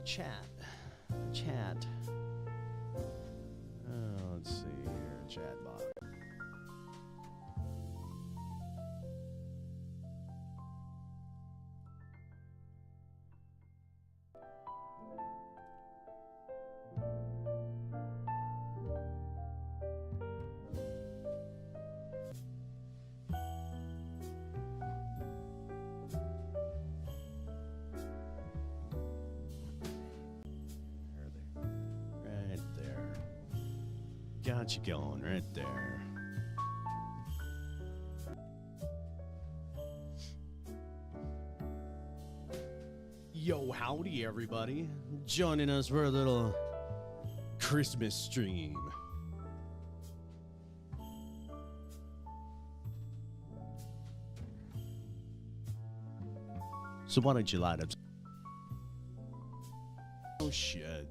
chat. Let's see here, chat box. Got you going right there. Yo, howdy everybody. Joining us for a little Christmas stream. So why don't you light up? Oh shit.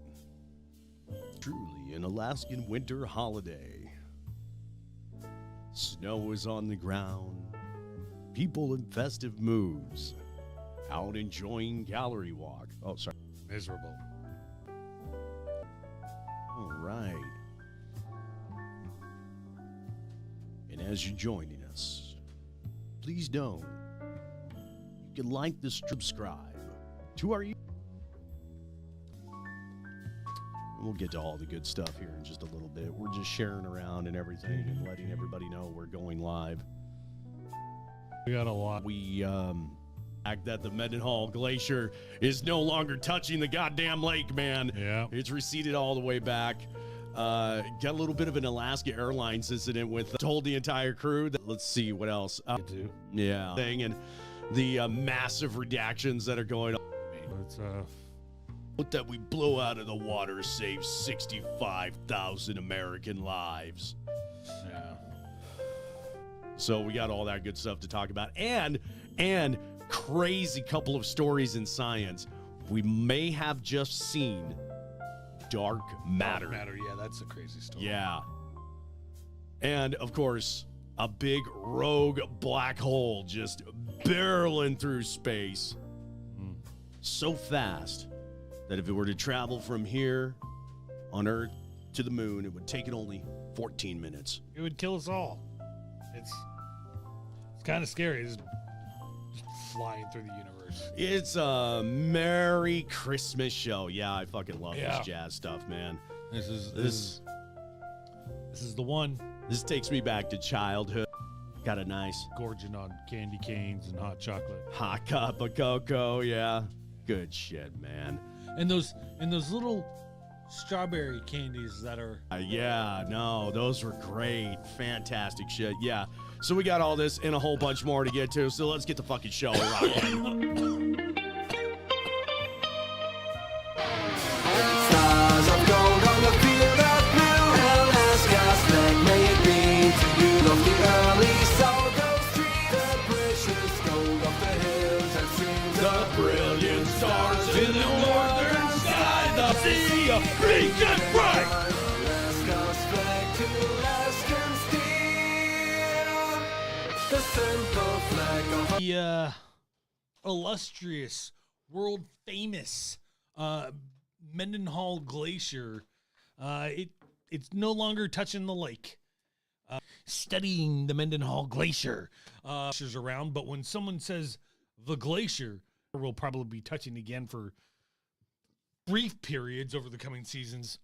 Truly an Alaskan winter holiday. Snow is on the ground. People in festive moods. Out enjoying gallery walk. Oh, sorry. Miserable. All right. And as you're joining us, please know you can like this, subscribe to our. We'll get to all the good stuff here in just a little bit. We're just sharing around and everything and letting everybody know we're going live. We got a lot. We act that the Mendenhall Glacier is no longer touching the goddamn lake, man. Yeah. It's receded all the way back. Got a little bit of an Alaska Airlines incident with told the entire crew that, let's see what else. Yeah. Thing and the massive redactions that are going on. It's that we blow out of the water saves 65,000 American lives. Yeah. So we got all that good stuff to talk about, and crazy couple of stories in science. We may have just seen dark matter. Dark matter, yeah, that's a crazy story. Yeah. And of course, a big rogue black hole just barreling through space so fast that if it were to travel from here on Earth to the moon, it would take it only 14 minutes. It would kill us all. It's kind of scary. It's just flying through the universe. It's a Merry Christmas show. Yeah, I fucking love this jazz stuff, man. This is the one. This takes me back to childhood. Got a nice gorging on candy canes and hot chocolate. Hot cup of cocoa, yeah. Good shit, man. And those little strawberry candies that are yeah, no, those were great. Fantastic shit. Yeah. So we got all this and a whole bunch more to get to. So let's get the fucking show rocking. Stars of gold on the field of blue. Alaska's flag may it be to you. Of the early sorghum streams, the precious gold of the hills and streams. The brilliant stars in the northern sky, the sea of green and bright. Alaska's flag to Alaskan steel. The simple flag of the illustrious, world famous Mendenhall Glacier. It's no longer touching the lake. Studying the Mendenhall Glacier is around, but when someone says the glacier, we'll probably be touching again for brief periods over the coming seasons.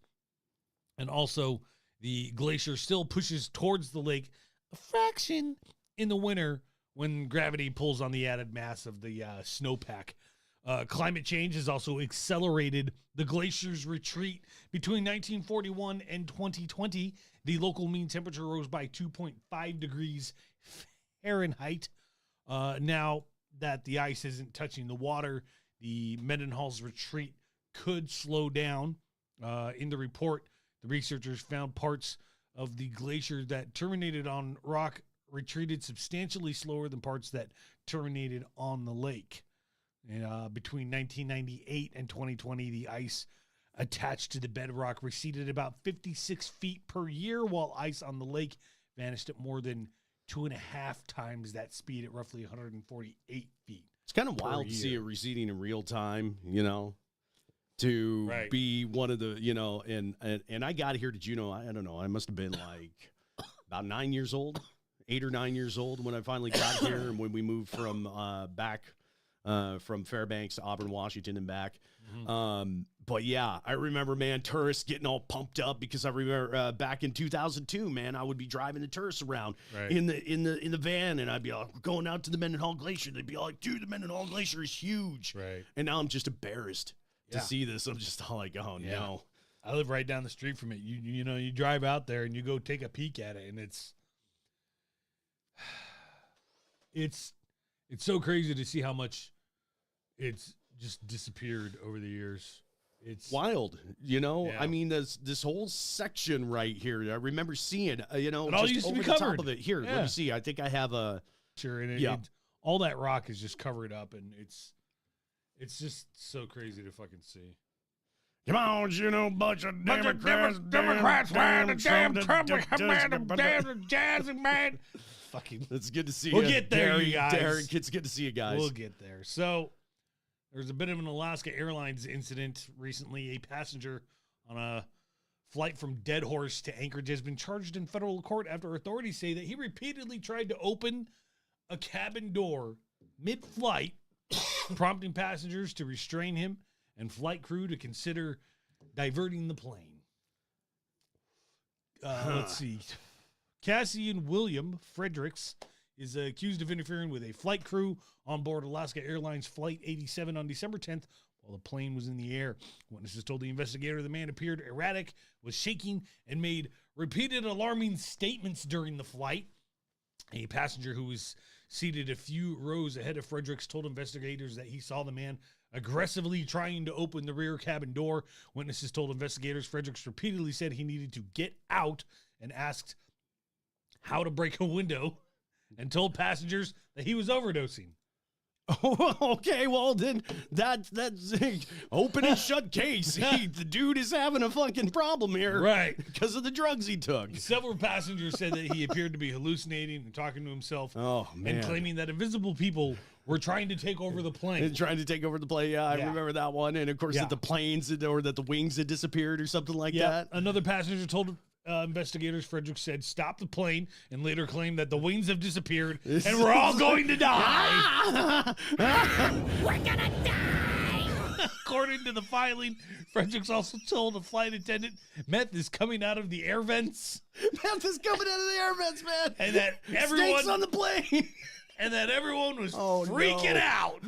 And also, the glacier still pushes towards the lake a fraction in the winter when gravity pulls on the added mass of the snowpack. Climate change has also accelerated the glacier's retreat. Between 1941 and 2020, the local mean temperature rose by 2.5 degrees Fahrenheit. Now that the ice isn't touching the water, the Mendenhall's retreat could slow down. In the report, the researchers found parts of the glacier that terminated on rock retreated substantially slower than parts that terminated on the lake. Between 1998 and 2020, the ice attached to the bedrock receded about 56 feet per year, while ice on the lake vanished at more than 2.5 times that speed at roughly 148 feet. It's kind of wild to see it receding in real time, you know? to Right. be one of the, and I got here to Juneau. I don't know. I must have been like about 9 years old, 8 or 9 years old when I finally got here, and when we moved from back from Fairbanks to Auburn, Washington, and back. But yeah, I remember, man, tourists getting all pumped up because I remember back in 2002, man, I would be driving the tourists around in the van, and I'd be like, we're going out to the Mendenhall Glacier. They'd be like, dude, the Mendenhall Glacier is huge. Right. And now I'm just embarrassed to see this. I'm just all like, oh no. I live right down the street from it. You drive out there and you go take a peek at it, and it's so crazy to see how much it's just disappeared over the years. It's wild, Yeah. I mean, this whole section right here. I remember seeing, it all just used to over be the top covered. of it. Here, let Yeah. me see. I think I have a. sure, and all that rock is just covered up, and it's just so crazy to fucking see. Come on, bunch of Democrats, man, the damn Trump, man, the damn jazz, man. Fucking, it's good to see We'll you. get there, you guys. Derek, it's good to see you guys. we'll get there. So, there's a bit of an Alaska Airlines incident recently. A passenger on a flight from Deadhorse to Anchorage has been charged in federal court after authorities say that he repeatedly tried to open a cabin door mid-flight, prompting passengers to restrain him and flight crew to consider diverting the plane. Let's see. Cassian William Fredericks is accused of interfering with a flight crew on board Alaska Airlines Flight 87 on December 10th while the plane was in the air. Witnesses told the investigator the man appeared erratic, was shaking, and made repeated alarming statements during the flight. A passenger who was seated a few rows ahead of Fredericks told investigators that he saw the man aggressively trying to open the rear cabin door. Witnesses told investigators Fredericks repeatedly said he needed to get out and asked how to break a window, and told passengers that he was overdosing. Oh, okay. Well, then that's open and shut case. The dude is having a fucking problem here, Right. Because of the drugs he took. Several passengers said that he appeared to be hallucinating and talking to himself. Oh man. And claiming that invisible people were trying to take over the plane. And trying to take over the plane. Yeah, I Yeah. remember that one. And of course, Yeah. that the planes or that the wings had disappeared or something like that. Another passenger told investigators Frederick said stop the plane and later claimed that the wings have disappeared and we're all going to die. We're gonna die! According to the filing, Fredericks also told a flight attendant meth is coming out of the air vents Meth is coming out of the air vents, man. and that Snakes everyone on the plane. was Oh, freaking no. out.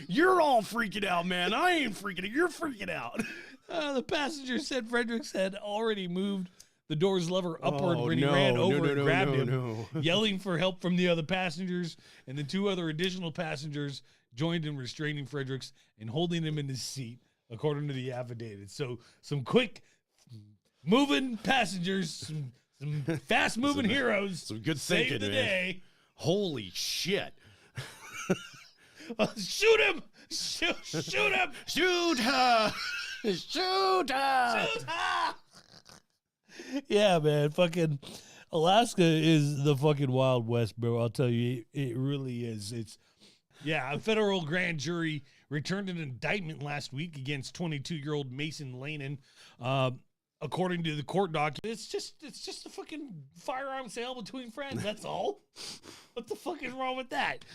You're all freaking out, man. I ain't freaking out. You're freaking out. The passenger said Fredericks had already moved the door's lever upward Oh, when he no, ran over no, and no, grabbed no, him, no. yelling for help from the other passengers, and the two other additional passengers joined in restraining Fredericks and holding him in his seat, according to the affidavit. So some quick moving passengers, some fast moving heroes, some good saved thinking, the man. day. Holy shit. Shoot him! Shoot him! Shoot her. Shoot her. Yeah, man, fucking Alaska is the fucking Wild West, bro. I'll tell you, it really is. A federal grand jury returned an indictment last week against 22-year-old Mason Lanin. According to the court document, it's just a fucking firearm sale between friends. That's all. What the fuck is wrong with that?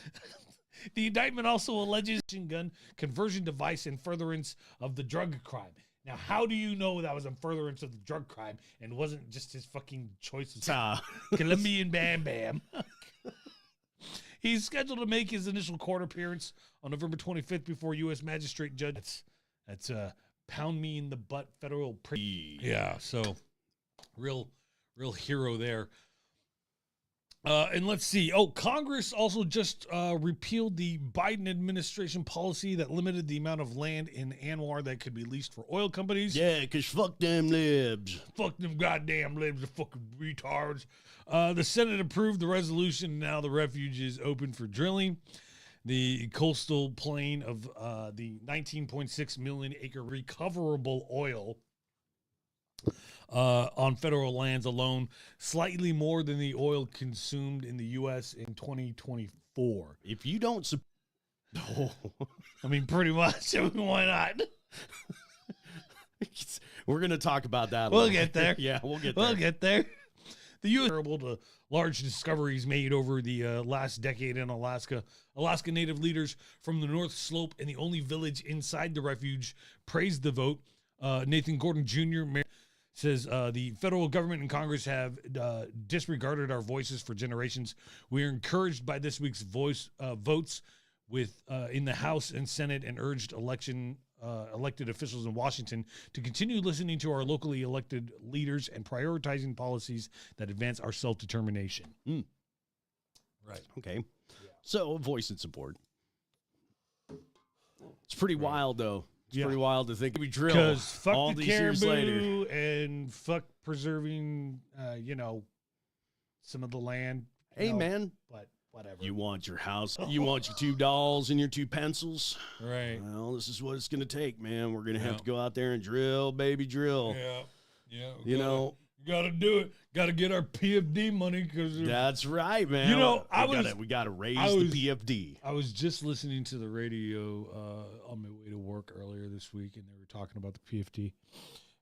The indictment also alleges gun conversion device in furtherance of the drug crime. Now, how do you know that was in furtherance of the drug crime and wasn't just his fucking choice of Colombian Bam Bam? He's scheduled to make his initial court appearance on November 25th before U.S. Magistrate Judge. That's pound me in the butt federal prison. Yeah, so real hero there. And let's see. Oh, Congress also just repealed the Biden administration policy that limited the amount of land in Anwar that could be leased for oil companies. Yeah, because fuck them libs. Fuck them goddamn libs, the fucking retards. The Senate approved the resolution. Now the refuge is open for drilling. The coastal plain of the 19.6 million acre recoverable oil on federal lands alone, slightly more than the oil consumed in the U.S. in 2024. If you don't I mean, pretty much. I mean, why not? We're going to talk about that. We'll later. get there. Yeah, we'll get there. We'll get there. The U.S. terrible to large discoveries made over the last decade in Alaska. Alaska Native leaders from the North Slope and the only village inside the refuge praised the vote. Nathan Gordon Jr. says the federal government and Congress have disregarded our voices for generations. We are encouraged by this week's votes with in the House and Senate and urged elected officials in Washington to continue listening to our locally elected leaders and prioritizing policies that advance our self-determination. Right. Okay. Yeah. So, voice and support. It's pretty wild, though. It's pretty wild to think we drill because fuck all the these years later. And fuck preserving, some of the land. Hey, man. But whatever. You want your house. You want your $2 and your 2 pencils. Right. Well, this is what it's going to take, man. We're going to have to go out there and drill, baby, drill. Yeah. Yeah. You know. Got to do it. Got to get our PFD money because That's right, man. You know, we got to raise the PFD. I was just listening to the radio on my way to work earlier this week, and they were talking about the PFD,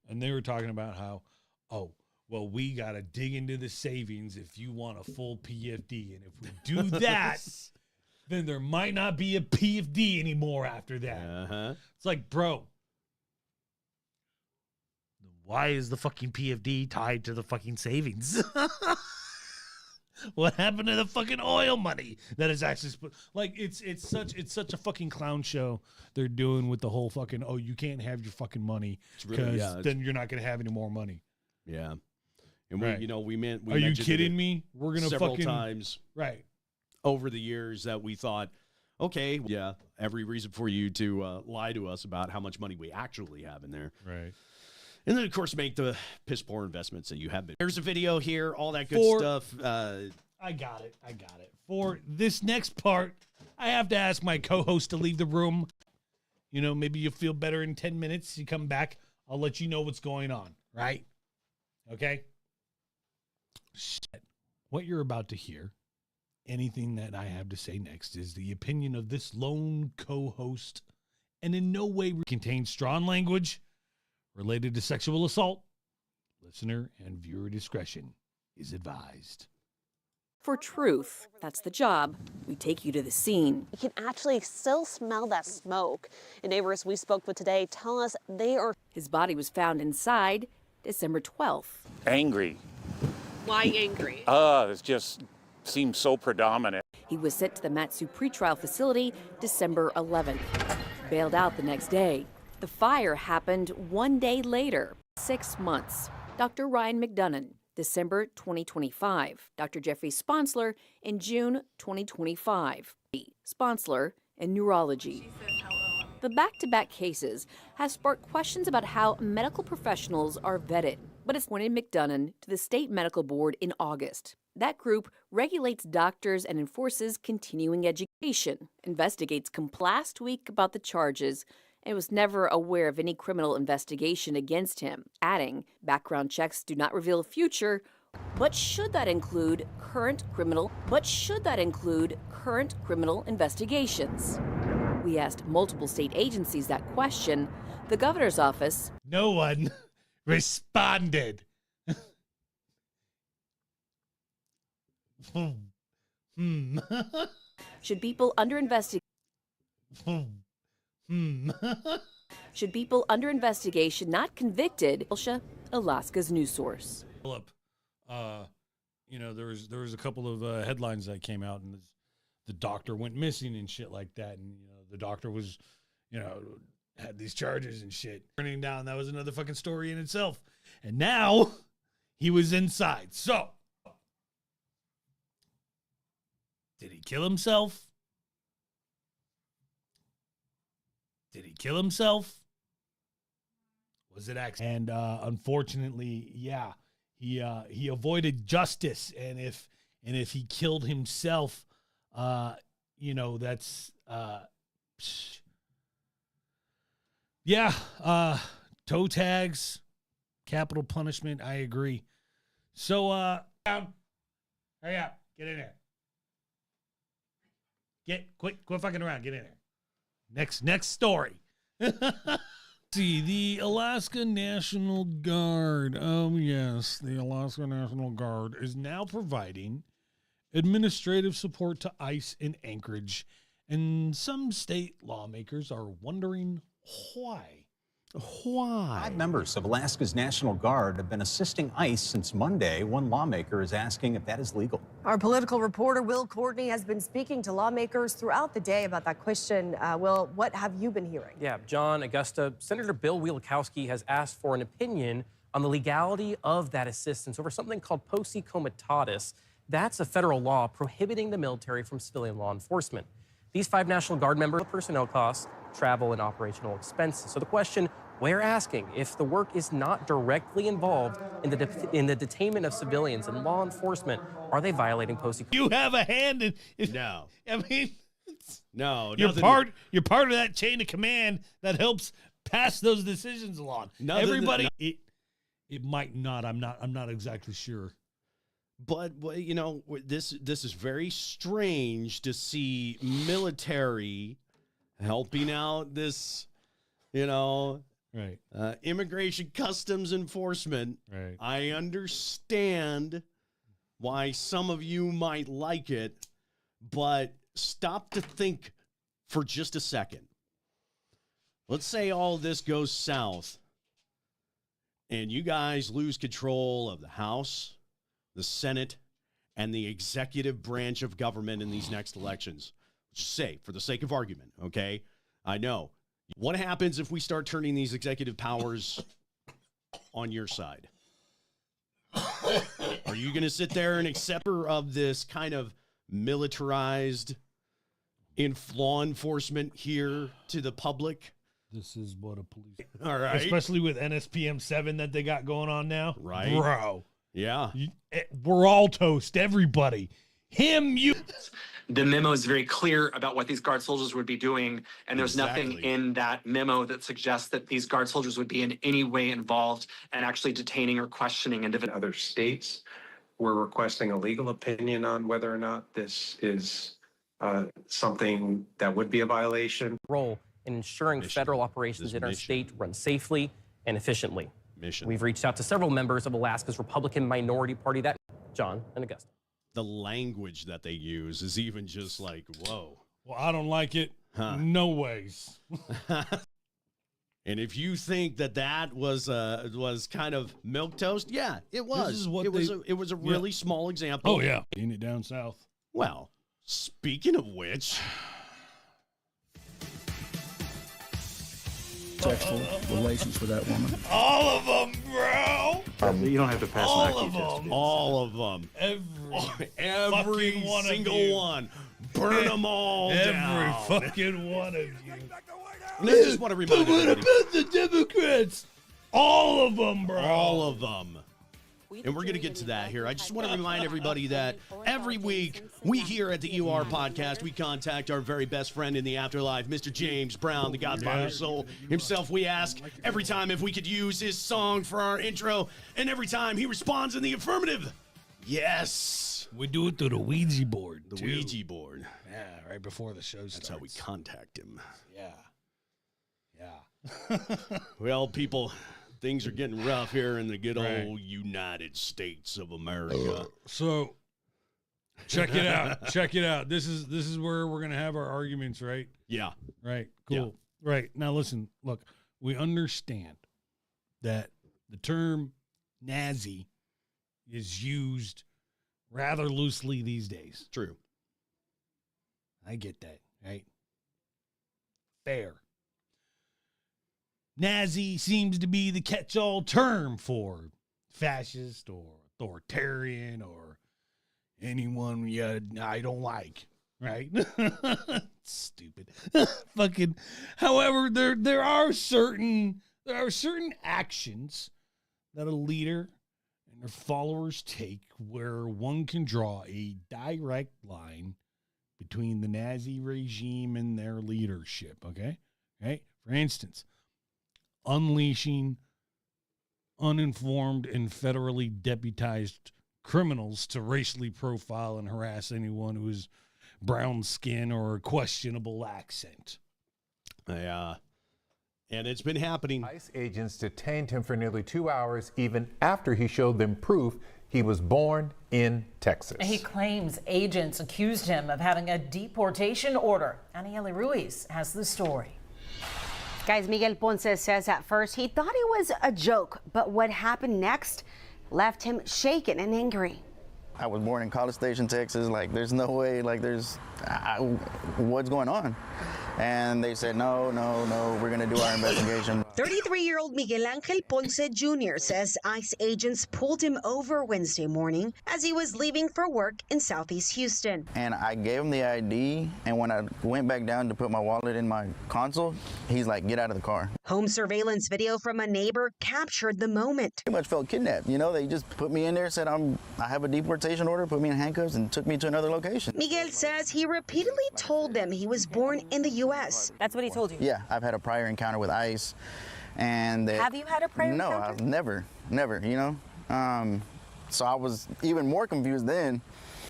and they were talking about how, well, we got to dig into the savings if you want a full PFD, and if we do that, then there might not be a PFD anymore after that. Uh-huh. It's like, bro, why is the fucking PFD tied to the fucking savings? What happened to the fucking oil money that is actually like it's such a fucking clown show they're doing with the whole fucking you can't have your fucking money because then you're not gonna have any more money. Yeah, and right. we meant. Are you kidding me? We're gonna several fucking times over the years that we thought, okay, yeah, every reason for you to lie to us about how much money we actually have in there, right? And then, of course, make the piss poor investments that you have been. There's a video here, all that good stuff. I got it. For this next part, I have to ask my co-host to leave the room. You know, maybe you'll feel better in 10 minutes. You come back, I'll let you know what's going on, right? Okay? Shit. What you're about to hear, anything that I have to say next, is the opinion of this lone co-host, and in no way contains strong language related to sexual assault. Listener and viewer discretion is advised. For truth, that's the job. We take you to the scene. You can actually still smell that smoke. And neighbors we spoke with today tell us they are... His body was found inside December 12th. Angry. Why angry? It just seems so predominant. He was sent to the Matsu pretrial facility December 11th. Bailed out the next day. The fire happened 1 day later, 6 months. Dr. Ryan McDonough, December 2025. Dr. Jeffrey Sponsler in June 2025. Sponsler in neurology. The back-to-back cases have sparked questions about how medical professionals are vetted, but it's appointed McDonough to the State Medical Board in August. That group regulates doctors and enforces continuing education, investigates last week about the charges, and was never aware of any criminal investigation against him, adding, background checks do not reveal future, but should that include current criminal investigations? We asked multiple state agencies that question. The governor's office, no one responded. Should people under investigation not convicted? Alaska's news source. Philip, there was a couple of headlines that came out, and the doctor went missing and shit like that, and the doctor was, had these charges and shit turning down. That was another fucking story in itself, and now he was inside. So, did he kill himself? Did he kill himself? Was it accident? And unfortunately, yeah, he avoided justice. And if he killed himself, that's toe tags, capital punishment. I agree. So hurry up, get in there. Quit fucking around. Get in there. Next story. See, the Alaska National Guard. Oh, yes, the Alaska National Guard is now providing administrative support to ICE in Anchorage, and some state lawmakers are wondering why. Why? 5 members of Alaska's National Guard have been assisting ICE since Monday. One lawmaker is asking if that is legal. Our political reporter, Will Courtney, has been speaking to lawmakers throughout the day about that question. Will, what have you been hearing? Yeah, John, Augusta, Senator Bill Wielikowski has asked for an opinion on the legality of that assistance over something called posse comitatus. That's a federal law prohibiting the military from civilian law enforcement. These 5 National Guard members, personnel costs, travel, and operational expenses. So the question we're asking, if the work is not directly involved in the detainment of civilians and law enforcement, are they violating posse? You have a hand in. No. I mean, No. you're nothing- You're part of that chain of command that helps pass those decisions along. Nothing- Everybody. It might not. I'm not exactly sure. But you know, this is very strange to see military helping out this, you know, Right. Immigration Customs Enforcement. Right. I understand why some of you might like it, but stop to think for just a second. Let's say all this goes south and you guys lose control of the House, the Senate, and the executive branch of government in these next elections. Just say, for the sake of argument, okay? I know. What happens if we start turning these executive powers on your side? Are you going to sit there and accept of this kind of militarized law enforcement here to the public? This is what a police. All right. Especially with NSPM 7 that they got going on now. Right. Bro. Yeah. We're all toast. Everybody. Him, you. The memo is very clear about what these Guard soldiers would be doing, and there's nothing Exactly. in that memo that suggests that these Guard soldiers would be in any way involved in actually detaining or questioning individuals. Other states, we're requesting a legal opinion on whether or not this is something that would be a violation. Role in ensuring Mission. federal operations This in our mission. state run safely and efficiently. Mission. We've reached out to several members of Alaska's Republican minority party, that John and Augusta. The language that they use is even just like, whoa. Well, I don't like it. Huh. No ways. And if you think that was kind of milquetoast, yeah, it was. is what it was a really small example. Oh, yeah. Ain't it down south? Well, speaking of which, sexual relations with that woman. All of them, bro. You don't have to pass All of them. all of them, every fucking one of single you. one, burn them all Every down. fucking one of you. And I just want to remind everybody, the Democrats? All of them, bro. all of them. And we're going to get to that here. I just want to remind everybody that every week we here at the UR podcast, we contact our very best friend in the afterlife, Mr. James Brown, the Godfather of Soul himself. We ask every time if we could use his song for our intro, and every time he responds in the affirmative. Yes. We do it through the Ouija board. The too. Ouija board. Yeah, right before the show starts. That's how we contact him. Yeah. Yeah. Well, people, things are getting rough here in the good old United States of America. So, check it out. Check it out. This is where we're gonna have our arguments, right? Yeah. Right. Cool. Right. Now listen, look, we understand that the term Nazi is used rather loosely these days. True. I get that, right? Fair. Nazi seems to be the catch-all term for fascist or authoritarian or anyone I don't like, right? Stupid. Fucking. However, there are certain actions that a leader and their followers take where one can draw a direct line between the Nazi regime and their leadership, okay? Right? For instance, unleashing uninformed and federally deputized criminals to racially profile and harass anyone who is brown skin or a questionable accent. Yeah. And it's been happening. ICE agents detained him for nearly 2 hours, even after he showed them proof he was born in Texas. He claims agents accused him of having a deportation order. Anieli Ruiz has the story. Guys, Miguel Ponce says at first he thought it was a joke, but what happened next left him shaken and angry. I was born in College Station, Texas. Like, there's no way, like, what's going on? And they said, no, we're going to do our investigation. 33-year-old Miguel Angel Ponce Jr. says ICE agents pulled him over Wednesday morning as he was leaving for work in Southeast Houston. And I gave him the ID, and when I went back down to put my wallet in my console, he's like, get out of the car. Home surveillance video from a neighbor captured the moment. Pretty much felt kidnapped. You know, they just put me in there, said I have a deportation order, put me in handcuffs, and took me to another location. Miguel says he repeatedly told them he was born in the U.S. That's what he told you? Yeah, I've had a prior encounter with ICE. And have you had a prior encounter? No, I've never, you know. So I was even more confused then.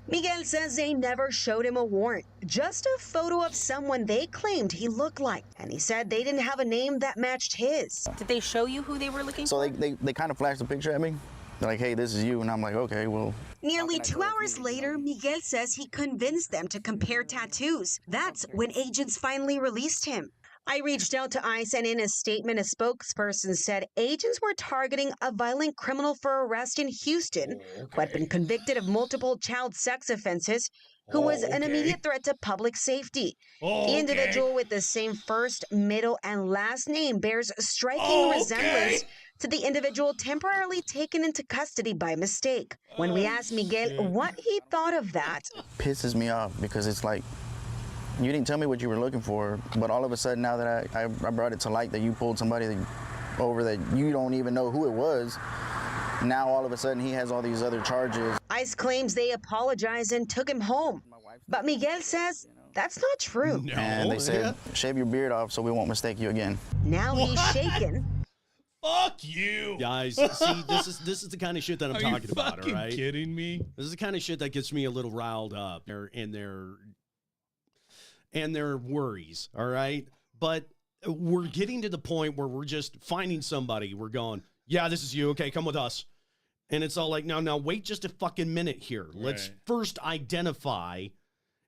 Miguel says they never showed him a warrant, just a photo of someone they claimed he looked like. And he said they didn't have a name that matched his. Did they show you who they were looking for? So they kind of flashed a picture at me. They're like, hey, this is you. And I'm like, okay, well. Nearly 2 hours later, Miguel says he convinced them to compare tattoos. That's when agents finally released him. I reached out to ICE, and in a statement, a spokesperson said agents were targeting a violent criminal for arrest in Houston who had been convicted of multiple child sex offenses, who was an immediate threat to public safety. The individual with the same first, middle, and last name bears striking resemblance to the individual temporarily taken into custody by mistake. When we asked Miguel what he thought of that, pisses me off because it's like, you didn't tell me what you were looking for, but all of a sudden now that I brought it to light that you pulled somebody over that you don't even know who it was, now all of a sudden he has all these other charges. ICE claims they apologized and took him home, but Miguel says that's not true. No. And they said, shave your beard off so we won't mistake you again. Now he's shaken. Fuck you, guys. See, this is the kind of shit that I'm talking about. All right, kidding me? This is the kind of shit that gets me a little riled up. And their worries, all right? But we're getting to the point where we're just finding somebody. We're going, yeah, this is you. Okay, come with us. And it's all like, now, wait just a fucking minute here. Let's first identify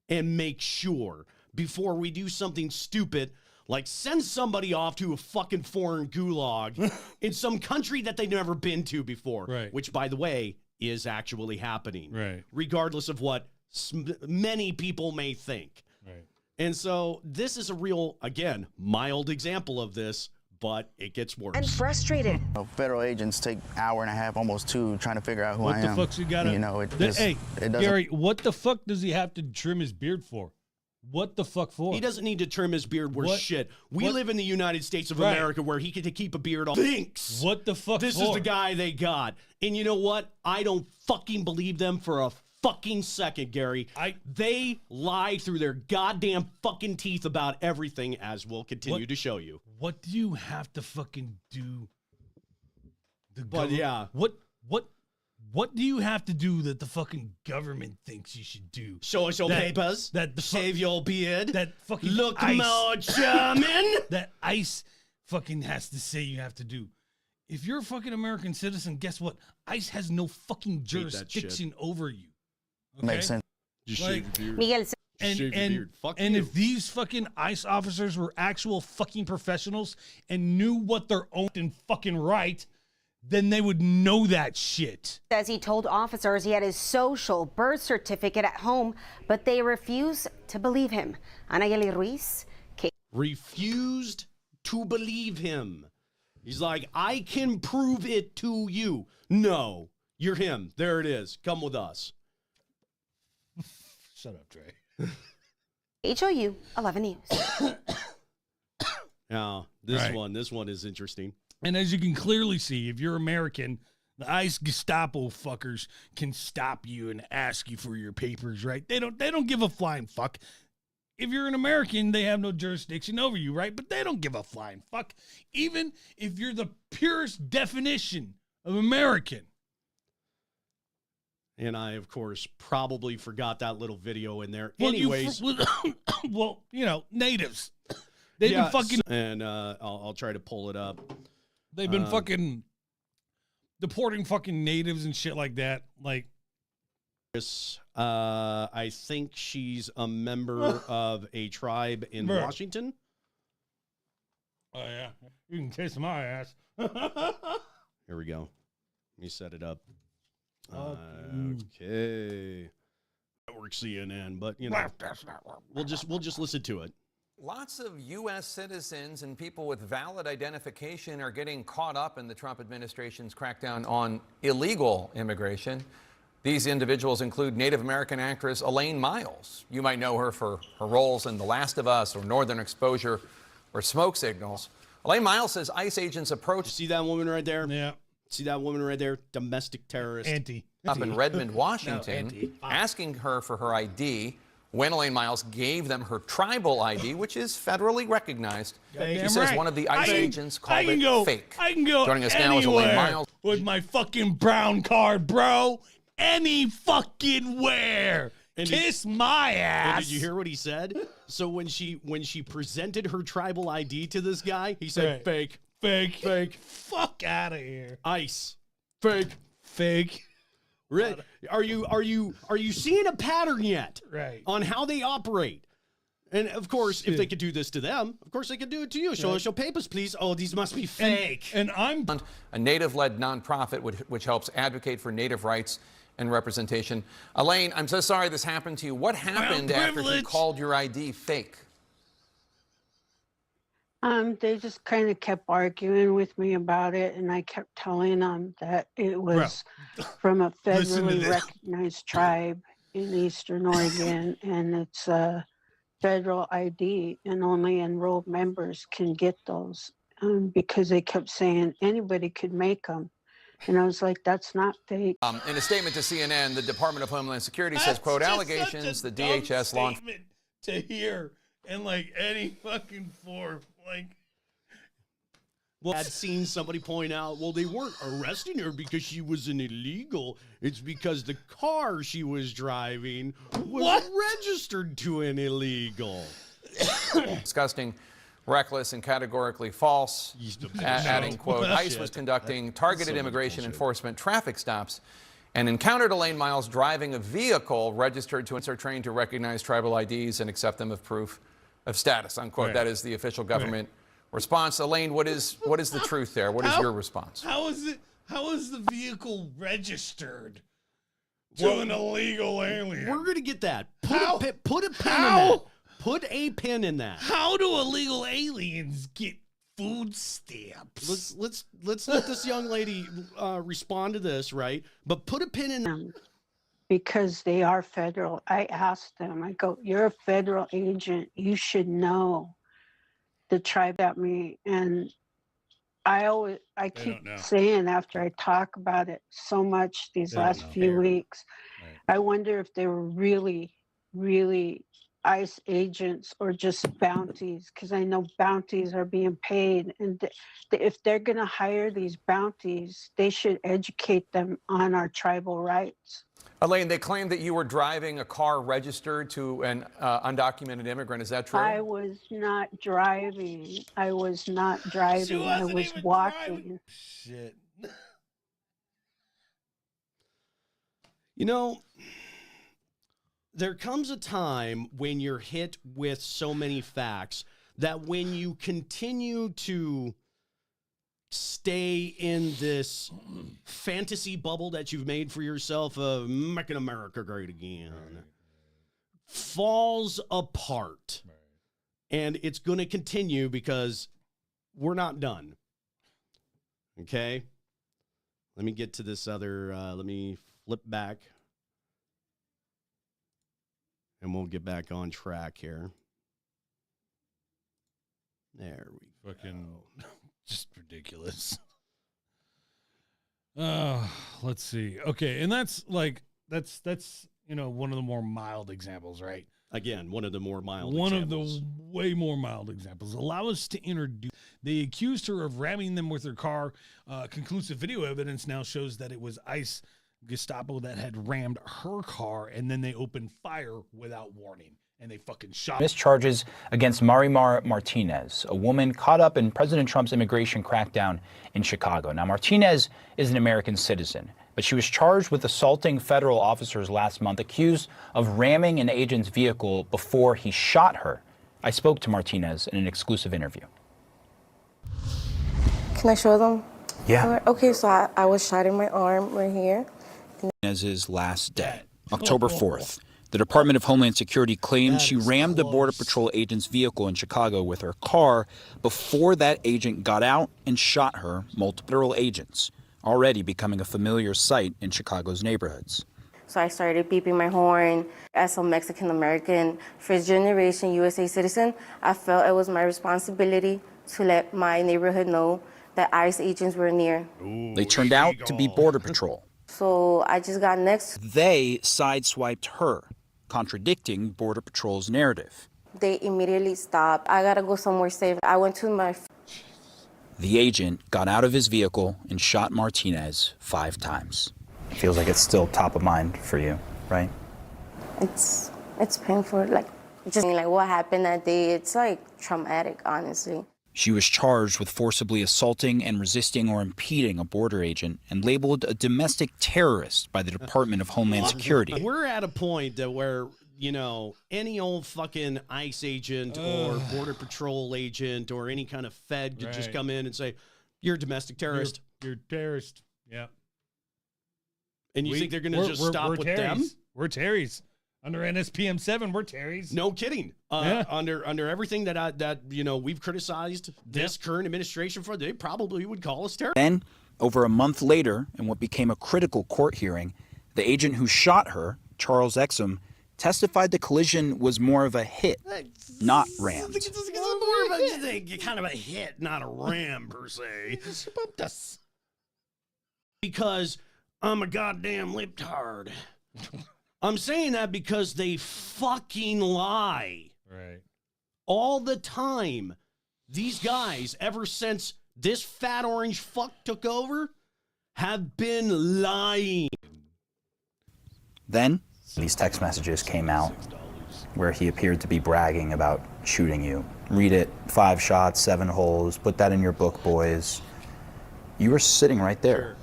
and make sure before we do something stupid like send somebody off to a fucking foreign gulag in some country that they've never been to before, which, by the way, is actually happening, regardless of what many people may think. And so this is a real, again, mild example of this, but it gets worse. And frustrated. Federal agents take an hour and a half, almost 2, trying to figure out who I am. What the fuck's he got to... You know, it doesn't... Gary, what the fuck does he have to trim his beard for? What the fuck for? He doesn't need to trim his beard worth shit. We live in the United States of America where he can keep a beard all thinks. What the fuck This is the guy they got. And you know what? I don't fucking believe them for a fucking second, Gary. They lie through their goddamn fucking teeth about everything, as we'll continue to show you. What do you have to fucking do? What do you have to do that the fucking government thinks you should do? Show us your papers. Shave your beard. That fucking look ICE, more German. That ICE fucking has to say you have to do. If you're a fucking American citizen, guess what? ICE has no fucking jurisdiction over you. Okay? Makes sense. Just shave your beard. Miguel, shave your beard. Fuck and you. if these fucking ICE officers were actual fucking professionals and knew what their own and fucking right, then they would know that shit. Says he told officers he had his social birth certificate at home, but they refused to believe him. Anieli Ruiz. Refused to believe him. He's like, I can prove it to you. No, you're him. There it is. Come with us. Shut up, Trey. HOU 11 News. Now, this one is interesting. And as you can clearly see, if you're American, the ICE Gestapo fuckers can stop you and ask you for your papers, right? They don't give a flying fuck. If you're an American, they have no jurisdiction over you, right? But they don't give a flying fuck. Even if you're the purest definition of American. And I, of course, probably forgot that little video in there. Well, Anyways. well, natives. They've been fucking. And I'll try to pull it up. They've been fucking deporting fucking natives and shit like that. Like, I think she's a member of a tribe in Bro. Washington. Oh yeah, you can kiss my ass. Here we go. Let me set it up. Okay. Network CNN, but you know, we'll just listen to it. Lots of U.S. citizens and people with valid identification are getting caught up in the Trump administration's crackdown on illegal immigration. These individuals include Native American actress Elaine Miles. You might know her for her roles in The Last of Us or Northern Exposure or Smoke Signals. Elaine Miles says ICE agents approached. See that woman right there? Yeah. See that woman right there? Domestic terrorist. Up in Redmond, Washington, asking her for her ID. When Elaine Miles gave them her tribal ID, which is federally recognized, she says one of the ICE agents called it fake. I can go Joining us now is Elaine Miles. With my fucking brown card, bro. Any fucking where. Kiss my ass. And did you hear what he said? So when she presented her tribal ID to this guy, he said, Right. Fake. Fuck out of here. ICE. Fake. Are you seeing a pattern yet? Right. On how they operate? And of course, if they could do this to them, of course they could do it to you. Show us your papers, please. Oh, these must be fake. And I'm a Native-led nonprofit which helps advocate for Native rights and representation. Elaine, I'm so sorry this happened to you. What happened after he called your ID fake? They just kind of kept arguing with me about it, and I kept telling them that it was from a federally recognized tribe in Eastern Oregon, and it's a federal ID, and only enrolled members can get those, because they kept saying anybody could make them. And I was like, that's not fake. In a statement to CNN, the Department of Homeland Security says, quote, allegations the DHS law enforcement to hear in like any fucking form. Like, well, I'd seen somebody point out, well, they weren't arresting her because she was an illegal. It's because the car she was driving was registered to an illegal. disgusting, reckless, and categorically false, adding, quote, ICE was conducting targeted immigration enforcement traffic stops and encountered Elaine Miles driving a vehicle registered to are trained to recognize tribal IDs and accept them as proof of status, unquote. Right. That is the official government response. Elaine, what is the truth there? What is your response? How is it? How is the vehicle registered to an illegal alien? We're gonna get that. Put a pin in that. Put a pin in that. How do illegal aliens get food stamps? Let's let this young lady respond to this, right? But put a pin in them. Because they are federal. I asked them, I go, you're a federal agent. You should know the tribe at me. And I keep saying after I talk about it so much these last few weeks, I wonder if they were really, really ICE agents or just bounties, because I know bounties are being paid. And if they're going to hire these bounties, they should educate them on our tribal rights. Elaine, they claim that you were driving a car registered to an undocumented immigrant. Is that true? I was not driving. I was walking. Shit. You know, there comes a time when you're hit with so many facts that when you continue to stay in this fantasy bubble that you've made for yourself of making America great again, falls apart. And it's going to continue because we're not done. Okay? Let me get to this other, let me flip back. And we'll get back on track here. There we go. Just ridiculous. Let's see. Okay, and that's one of the more mild examples, right? Again, one of the more mild One examples. of the way more mild examples. Allow us to introduce. They accused her of ramming them with her car. Conclusive video evidence now shows that it was ICE Gestapo that had rammed her car, and then they opened fire without warning, and they fucking shot. Missed charges against Marimar Martinez, a woman caught up in President Trump's immigration crackdown in Chicago. Now, Martinez is an American citizen, but she was charged with assaulting federal officers last month, accused of ramming an agent's vehicle before he shot her. I spoke to Martinez in an exclusive interview. Can I show them? Yeah. Okay, so I was shot in my arm right here. Martinez's last day, October 4th. The Department of Homeland Security claimed she rammed the Border Patrol agent's vehicle in Chicago with her car before that agent got out and shot her, multiple agents, already becoming a familiar sight in Chicago's neighborhoods. So I started beeping my horn. As a Mexican American, first generation USA citizen, I felt it was my responsibility to let my neighborhood know that ICE agents were near. They turned out to be Border Patrol. So I just got next. They sideswiped her, contradicting Border Patrol's narrative. They immediately stopped. I gotta go somewhere safe. I went to my. The agent got out of his vehicle and shot Martinez 5 times. It feels like it's still top of mind for you, right? It's painful. Like just like what happened that day. It's like traumatic, honestly. She was charged with forcibly assaulting and resisting or impeding a border agent and labeled a domestic terrorist by the Department of Homeland Security. We're at a point that where, any old fucking ICE agent or Border Patrol agent or any kind of Fed could just come in and say, you're a domestic terrorist. You're a terrorist. Yeah. And you think they're going to just stop with them? We're Terrys. Under NSPM 7, we're Terrys. No kidding. Under everything that we've criticized this current administration for, they probably would call us terrorists. Then, over a month later, in what became a critical court hearing, the agent who shot her, Charles Exum, testified the collision was more of a hit, not rammed. It's more of a kind of a hit, not a ram per se. Because I'm a goddamn libtard. I'm saying that because they fucking lie. Right. All the time. These guys, ever since this fat orange fuck took over, have been lying. Then, these text messages came out where he appeared to be bragging about shooting you. Read it, 5 shots, 7 holes, put that in your book, boys. You were sitting right there.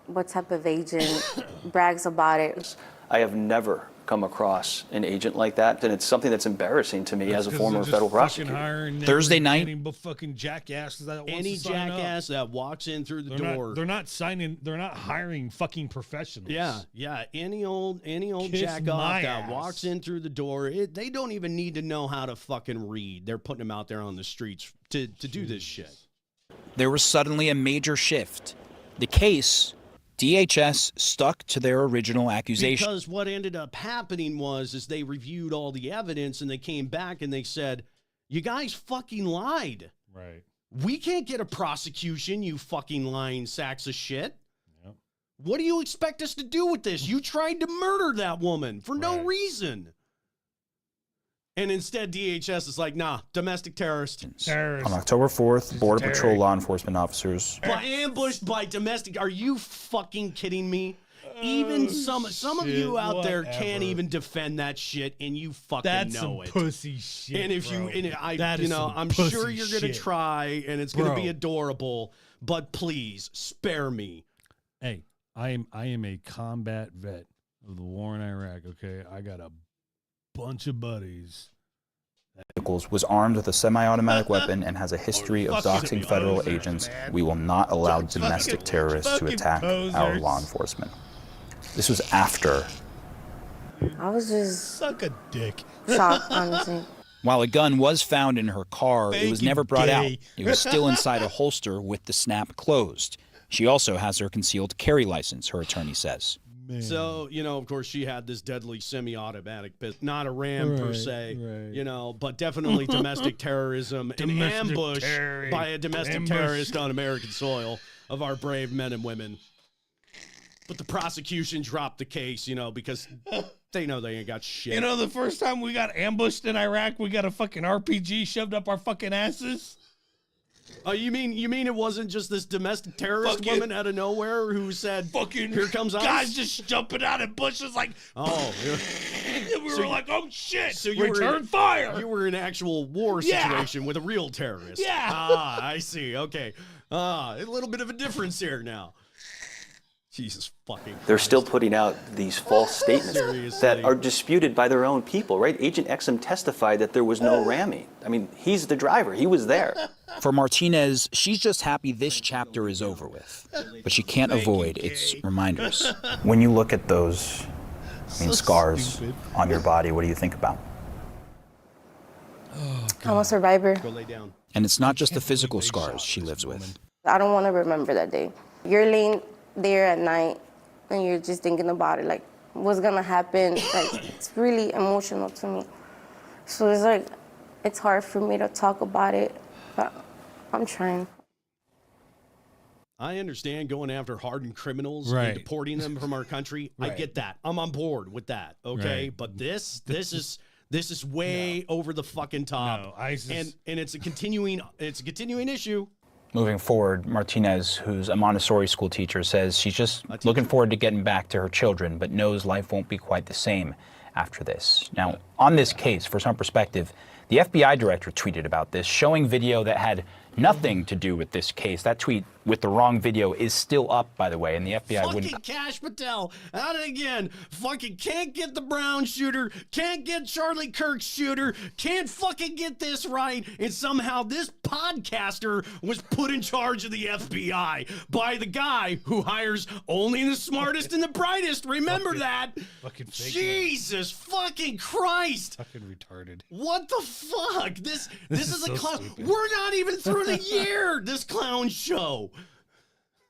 What type of agent brags about it? I have never come across an agent like that, and it's something that's embarrassing to me as a former federal prosecutor. Thursday night, fucking jackasses that wants any to sign jackass up. that walks in through the They're door. They're not hiring fucking professionals. Yeah. Any old Kiss jack off my that ass. walks in through the door, they don't even need to know how to fucking read. They're putting them out there on the streets to do this shit. there was suddenly a major shift. The case, DHS stuck to their original accusation. Because what ended up happening was they reviewed all the evidence and they came back and they said, you guys fucking lied. Right. We can't get a prosecution, you fucking lying sacks of shit. Yep. What do you expect us to do with this? You tried to murder that woman for no reason. And instead, DHS is like, nah, domestic terrorist. On October 4th, Border Patrol law enforcement officers. But ambushed by domestic. Are you fucking kidding me? Even some of you out there can't even defend that shit, and you fucking know it. Pussy shit. And if bro. I'm sure you're gonna try, and it's gonna be adorable. But please spare me. Hey, I am a combat vet of the war in Iraq. Okay, I got a bunch of buddies. Was armed with a semi-automatic weapon and has a history of doxing federal agents. We will not allow domestic terrorists to attack our law enforcement. This was after. I was just suck a dick. Shocked, honestly. While a gun was found in her car, it was never brought out. gay. It was still inside a holster with the snap closed. She also has her concealed carry license, her attorney says. So, of course, she had this deadly semi-automatic, but not a ram per se, but definitely domestic terrorism, an ambush by a domestic terrorist on American soil of our brave men and women. But the prosecution dropped the case, because they know they ain't got shit. The first time we got ambushed in Iraq, we got a fucking RPG shoved up our fucking asses. Oh, you mean it wasn't just this domestic terrorist woman out of nowhere who said, "Fucking here comes ICE"? Guys just jumping out of bushes like, oh, yeah. And we were like, oh shit! So you return fire. You were in an actual war situation with a real terrorist. Yeah. Ah, I see. Okay. A little bit of a difference here now. Jesus fucking Christ. They're still putting out these false statements Seriously. that are disputed by their own people, right? Agent Exum testified that there was no ramming. I mean, he's the driver. He was there. For Martinez, she's just happy this chapter is over with, but she can't avoid its reminders. When you look at those, scars on your body, what do you think about? I'm a survivor. Go lay down. And it's not just the physical scars she lives with. I don't want to remember that day. You're laying there at night and you're just thinking about it, like, what's gonna happen? Like, it's really emotional to me. So it's like, it's hard for me to talk about it, but I'm trying. I understand going after hardened criminals Right. and deporting them from our country. I Right. get that. I'm on board with that. Okay, Right. but this is way over the fucking top. No, ISIS. And it's a continuing issue. Moving forward, Martinez, who's a Montessori school teacher, says she's just looking forward to getting back to her children, but knows life won't be quite the same after this. Now, on this case, for some perspective, the FBI director tweeted about this, showing video that had nothing to do with this case. That tweet with the wrong video is still up, by the way, and the FBI wouldn't... Fucking Cash Patel, at it again. Fucking can't get the Brown shooter, can't get Charlie Kirk's shooter, can't fucking get this right, and somehow this podcaster was put in charge of the FBI by the guy who hires only the smartest and the brightest. Remember that? Fucking fake. Jesus fucking Christ. Fucking retarded. What the fuck? This is so a clown. stupid. We're not even through the year, this clown show.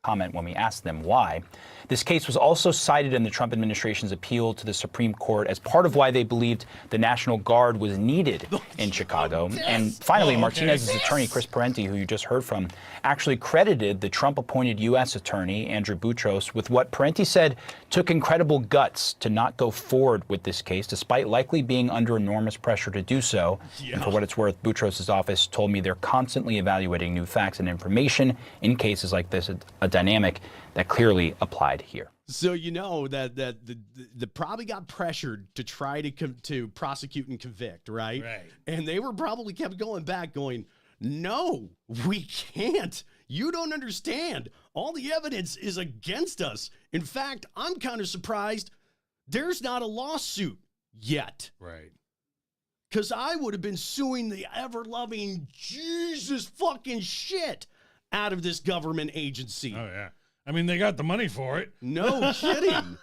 comment when we asked them why. This case was also cited in the Trump administration's appeal to the Supreme Court as part of why they believed the National Guard was needed in Chicago. And finally, Martinez's attorney, Chris Parenti, who you just heard from, actually credited the Trump-appointed U.S. attorney, Andrew Boutros, with what Parenti said took incredible guts to not go forward with this case, despite likely being under enormous pressure to do so. And for what it's worth, Boutros' office told me they're constantly evaluating new facts and information in cases like this, a dynamic that clearly applied here. So you know that the probably got pressured to try to prosecute and convict, right? Right. And they were probably kept going back, going, "No, we can't. You don't understand. All the evidence is against us. In fact, I'm kind of surprised there's not a lawsuit yet." Right. Because I would have been suing the ever-loving Jesus fucking shit out of this government agency. Oh, yeah. I mean, they got the money for it. No kidding.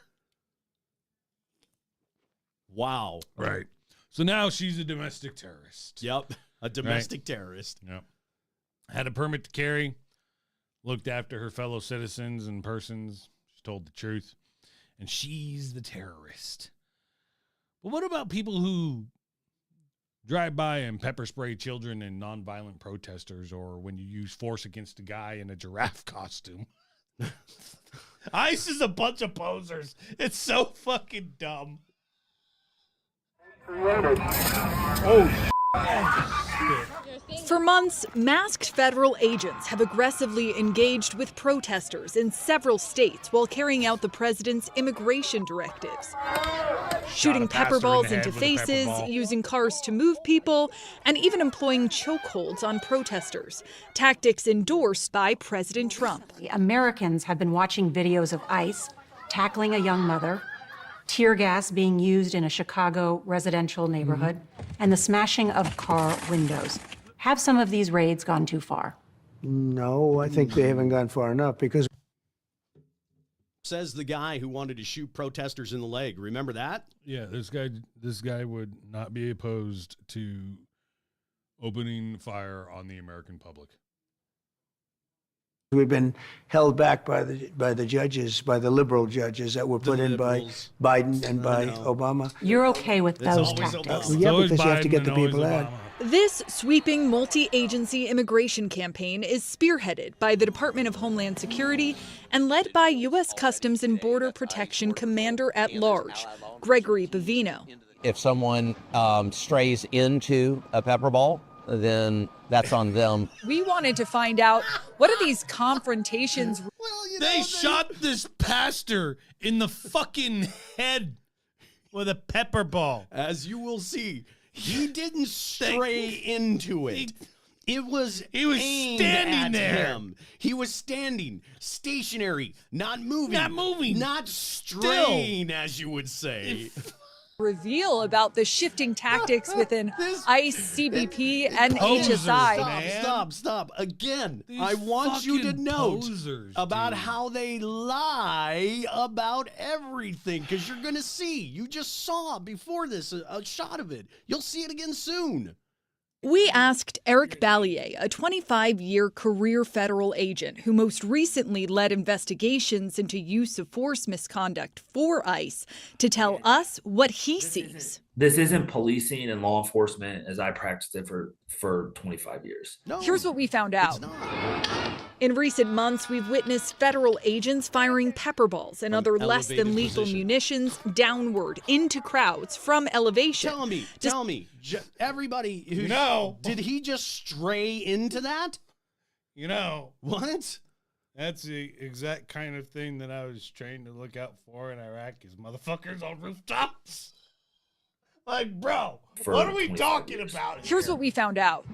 Wow. Right. So now she's a domestic terrorist. Yep. A domestic terrorist. Yep. Had a permit to carry, looked after her fellow citizens and persons. She told the truth. And she's the terrorist. But what about people who drive by and pepper spray children and nonviolent protesters, or when you use force against a guy in a giraffe costume? ICE is a bunch of posers. It's so fucking dumb. Oh, For months, masked federal agents have aggressively engaged with protesters in several states while carrying out the president's immigration directives. Shooting pepper balls into faces, using cars to move people, and even employing chokeholds on protesters, tactics endorsed by President Trump. Americans have been watching videos of ICE tackling a young mother, tear gas being used in a Chicago residential neighborhood, and the smashing of car windows. Have some of these raids gone too far? No, I think they haven't gone far enough because... Says the guy who wanted to shoot protesters in the leg. Remember that? yeah, this guy would not be opposed to opening fire on the American public. We've been held back by the judges, by the liberal judges that were put in by Biden and by Obama. You're okay with those tactics? Yeah, because you have to get the people out. This sweeping multi-agency immigration campaign is spearheaded by the Department of Homeland Security and led by U.S. Customs and Border Protection Commander-at-Large, Gregory Bavino. If someone strays into a pepper ball, then that's on them. We wanted to find out, what are these confrontations? They shot this pastor in the fucking head with a pepper ball. As you will see, he didn't stray into it. He was aimed standing at there. him. He was standing, stationary, not moving, not Still. straying, as you would say. Reveal about the shifting tactics within ICE, CBP, and HSI. Stop. Again, These I want you to fucking note posers, about dude. how they lie about everything, because you're going to see. You just saw before this a shot of it. You'll see it again soon. We asked Eric Ballier, a 25-year career federal agent who most recently led investigations into use of force misconduct for ICE, to tell us what he sees. This isn't policing and law enforcement as I practiced it for 25 years. Here's what we found out. In recent months, we've witnessed federal agents firing pepper balls and other less than lethal munitions downward into crowds from elevation. Tell me, everybody who did he just stray into that? What? That's the exact kind of thing that I was trained to look out for in Iraq, is motherfuckers on rooftops. Like, bro, what are we talking about? Here's what we found out.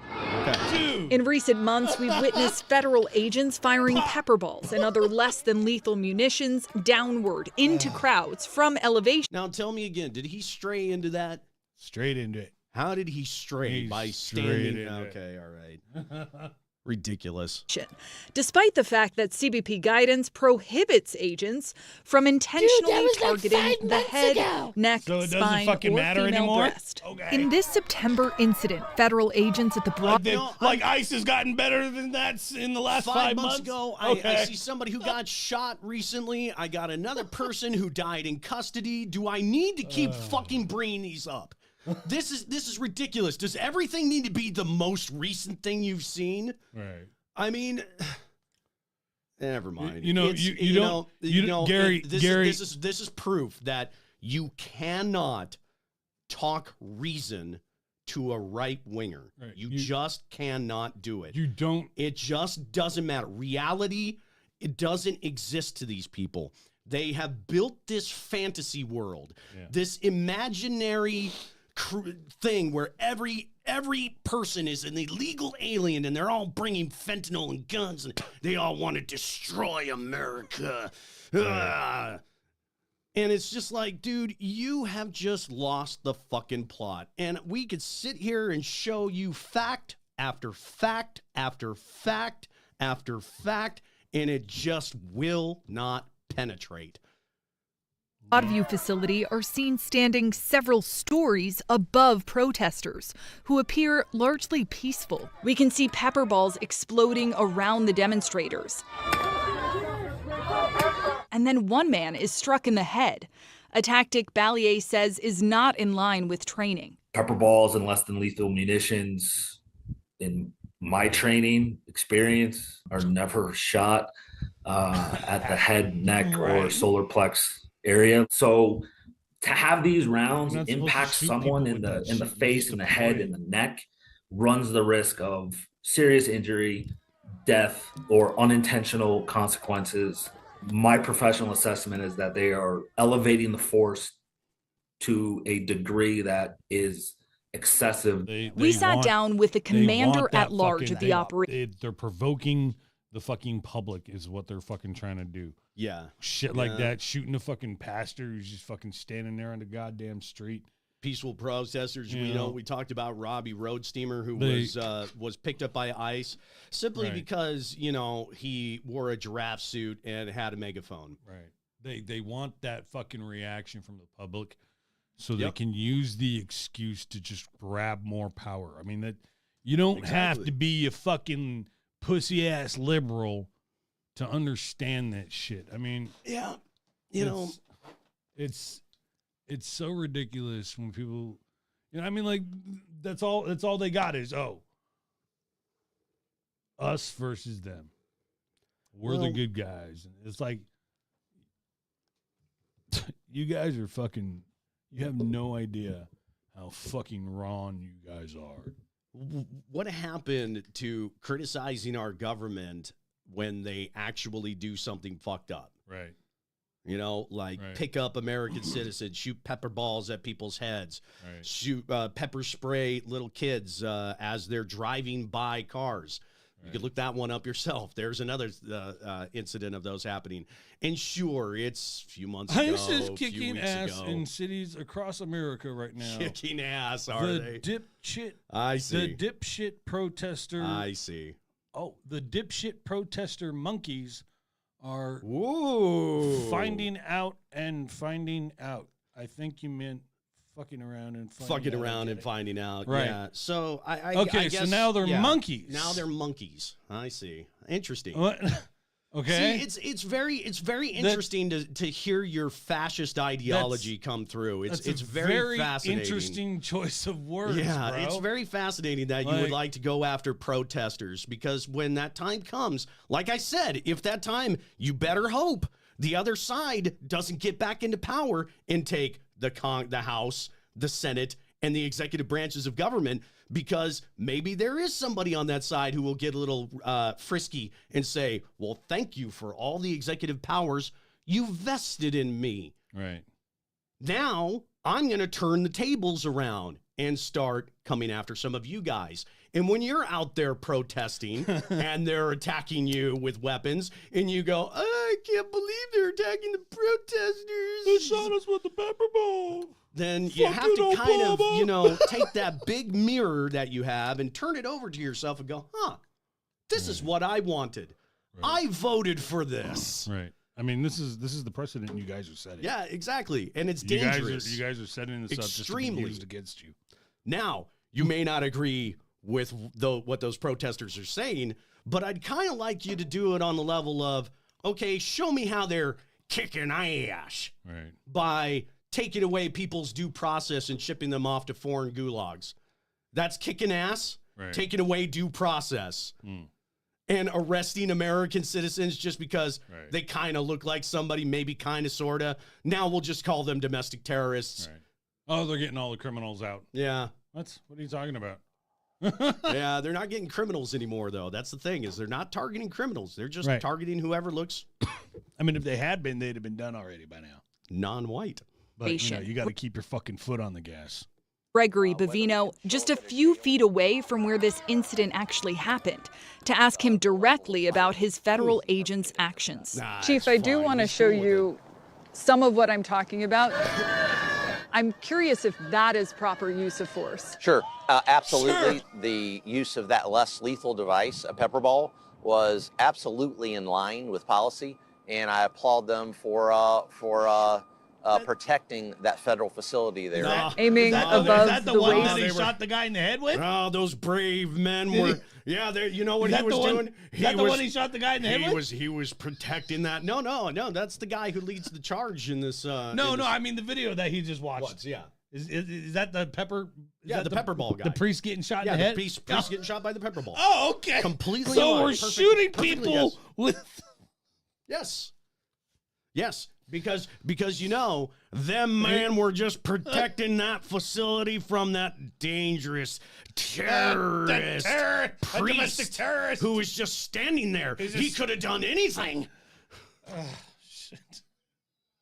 Dude. In recent months, we've witnessed federal agents firing pepper balls and other less than lethal munitions downward into crowds from elevation. Now tell me again, did he stray into that? Straight into it. How did he stray? By strayed standing? into it. Okay, all right. Ridiculous. Despite the fact that CBP guidance prohibits agents from intentionally targeting the head, neck, So it doesn't spine, fucking or matter female anymore? breast. In this September incident, federal agents at the Broad... Like ICE has gotten better than that in the last 5 months ago, Okay. I see somebody who got shot recently. I got another person who died in custody. Do I need to keep fucking bringing these up? This is ridiculous. Does everything need to be the most recent thing you've seen? Right. I mean, never mind. Gary, This is proof that you cannot talk reason to a right winger. Right. You just cannot do it. You don't. It just doesn't matter. Reality, it doesn't exist to these people. They have built this fantasy world, this imaginary thing where every person is an illegal alien and they're all bringing fentanyl and guns and they all want to destroy America. And it's just like, dude, you have just lost the fucking plot. And we could sit here and show you fact after fact after fact after fact, and it just will not penetrate. Broadview facility are seen standing several stories above protesters, who appear largely peaceful. We can see pepper balls exploding around the demonstrators. And then one man is struck in the head, a tactic Ballier says is not in line with training. Pepper balls and less than lethal munitions, in my training experience, are never shot at the head, neck, or solar plex area. So to have these rounds impact someone in the face, in the head, in the neck, runs the risk of serious injury, death, or unintentional consequences. My professional assessment is that they are elevating the force to a degree that is excessive. We sat down with the commander at large of the operation. They're provoking the fucking public is what they're fucking trying to do. Yeah. Shit like that, shooting a fucking pastor who's just fucking standing there on the goddamn street. Peaceful protesters. You We talked about Robbie Roadsteamer, who was picked up by ICE simply because, he wore a giraffe suit and had a megaphone. Right. They want that fucking reaction from the public so they can use the excuse to just grab more power. I mean, that you don't have to be a fucking pussy ass liberal to understand that shit. I mean, it's so ridiculous when people, I mean, like that's all they got is us versus them. We're the good guys. And it's like, you guys are fucking, you have no idea how fucking wrong you guys are. what happened to criticizing our government when they actually do something fucked up? Right. You know, like pick up American citizens, shoot pepper balls at people's heads, shoot pepper spray little kids as they're driving by cars. You could look that one up yourself. There's another incident of those happening. And sure, it's a few months ago, ICE is a few kicking weeks ass ago. in cities across America right now. Kicking ass, are they? I see. The dipshit protester. I see. Oh, the dipshit protester monkeys are finding out. I think you meant fucking around and finding out. Right. Yeah. So I guess, so now they're monkeys. Now they're monkeys. I see. Interesting. What? Okay. See, it's very interesting to hear your fascist ideology come through. It's very fascinating. Interesting choice of words. Yeah, bro. it's very fascinating that you would like to go after protesters, because when that time comes, like I said, if that time, you better hope the other side doesn't get back into power and take the House, the Senate, and the executive branches of government, because maybe there is somebody on that side who will get a little frisky and say, well, thank you for all the executive powers you vested in me. Right. Now I'm going to turn the tables around and start coming after some of you guys. And when you're out there protesting and they're attacking you with weapons and you go, I can't believe they're attacking the protesters. They shot us with the pepper ball. Then you have to kind of, take that big mirror that you have and turn it over to yourself and go, this is what I wanted. I voted for this. Right. I mean, this is the precedent you guys are setting. Yeah, exactly. And it's dangerous. You guys are setting this up just to be used against you. Now, you may not agree with what those protesters are saying, but I'd kind of like you to do it on the level of, okay, show me how they're kicking ass by taking away people's due process and shipping them off to foreign gulags. That's kicking ass, taking away due process, and arresting American citizens just because they kind of look like somebody, maybe kind of, sort of. Now we'll just call them domestic terrorists. Oh, they're getting all the criminals out. Yeah. What are you talking about? Yeah, they're not getting criminals anymore, though. That's the thing, is they're not targeting criminals. They're just targeting whoever looks. I mean, if they had been, they'd have been done already by now. Non-white. But, you got to keep your fucking foot on the gas. Gregory Bavino, just a few feet away from where this incident actually happened, to ask him directly about his federal agents' actions. Chief, I do want to show you some of what I'm talking about. I'm curious if that is proper use of force. Sure, absolutely. Sure. The use of that less lethal device, a pepper ball, was absolutely in line with policy, and I applaud them for protecting that federal facility there. Aiming above the one that he shot the guy in the head with? Oh, those brave men were. Yeah, you know what he was doing? Is that the one he shot the guy in the head with? He was protecting that. No, that's the guy who leads the charge in this. I mean the video that he just watched. What? Yeah. Is that the pepper? The pepper ball guy. The priest getting shot in the head? The priest getting shot by the pepper ball. Oh, okay. Completely. So we're shooting people with. Yes. Yes. Because them man were just protecting that facility from that dangerous terrorist priest who was just standing there. He could have done anything. Shit.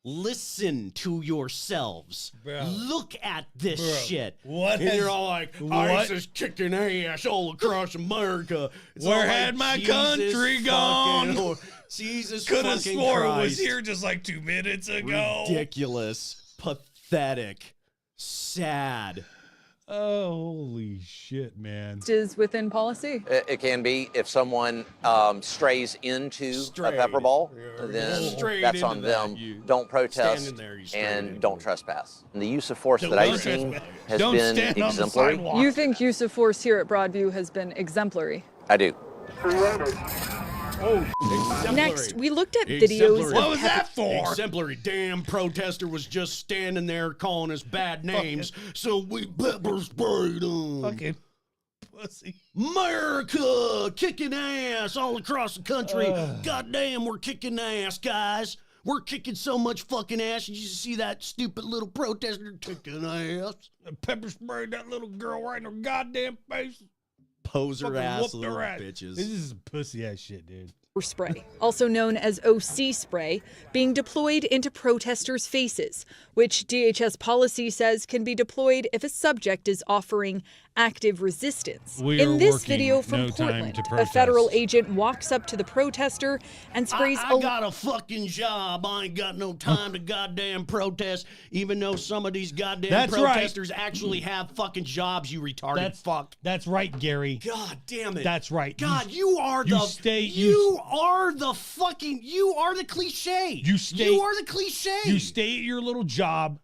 Listen to yourselves. Bro. Look at this shit. You're all like, ICE is kicking ass all across America. It's Where all had my Jesus country gone? Jesus could have fucking swore Christ. it was here just like 2 minutes ago. Ridiculous, pathetic, sad. Oh, holy shit, man. Is within policy. It can be if someone strays into a pepper ball, then that's on them. Don't protest and don't trespass. And the use of force that I've seen has been exemplary. You think use of force here at Broadview has been exemplary? I do. Next, we looked at videos. What was that for? Exemplary. Damn protester was just standing there calling us bad names, so we pepper sprayed him. Fucking pussy. America kicking ass all across the country. Goddamn, we're kicking ass, guys. We're kicking so much fucking ass. Did you see that stupid little protester kicking ass? Pepper sprayed that little girl right in her goddamn face. poser ass little bitches. This is pussy ass shit, dude. Spray, also known as OC spray, being deployed into protesters' faces, which DHS policy says can be deployed if a subject is offering active resistance. In this video from Portland, a federal agent walks up to the protester and sprays I got a fucking job. I ain't got no time to goddamn protest, even though some of these goddamn protesters actually have fucking jobs, you retarded fuck. That's right, Gary. God damn it. That's right. God, you are the cliche. You are the cliche. You stay at your little job.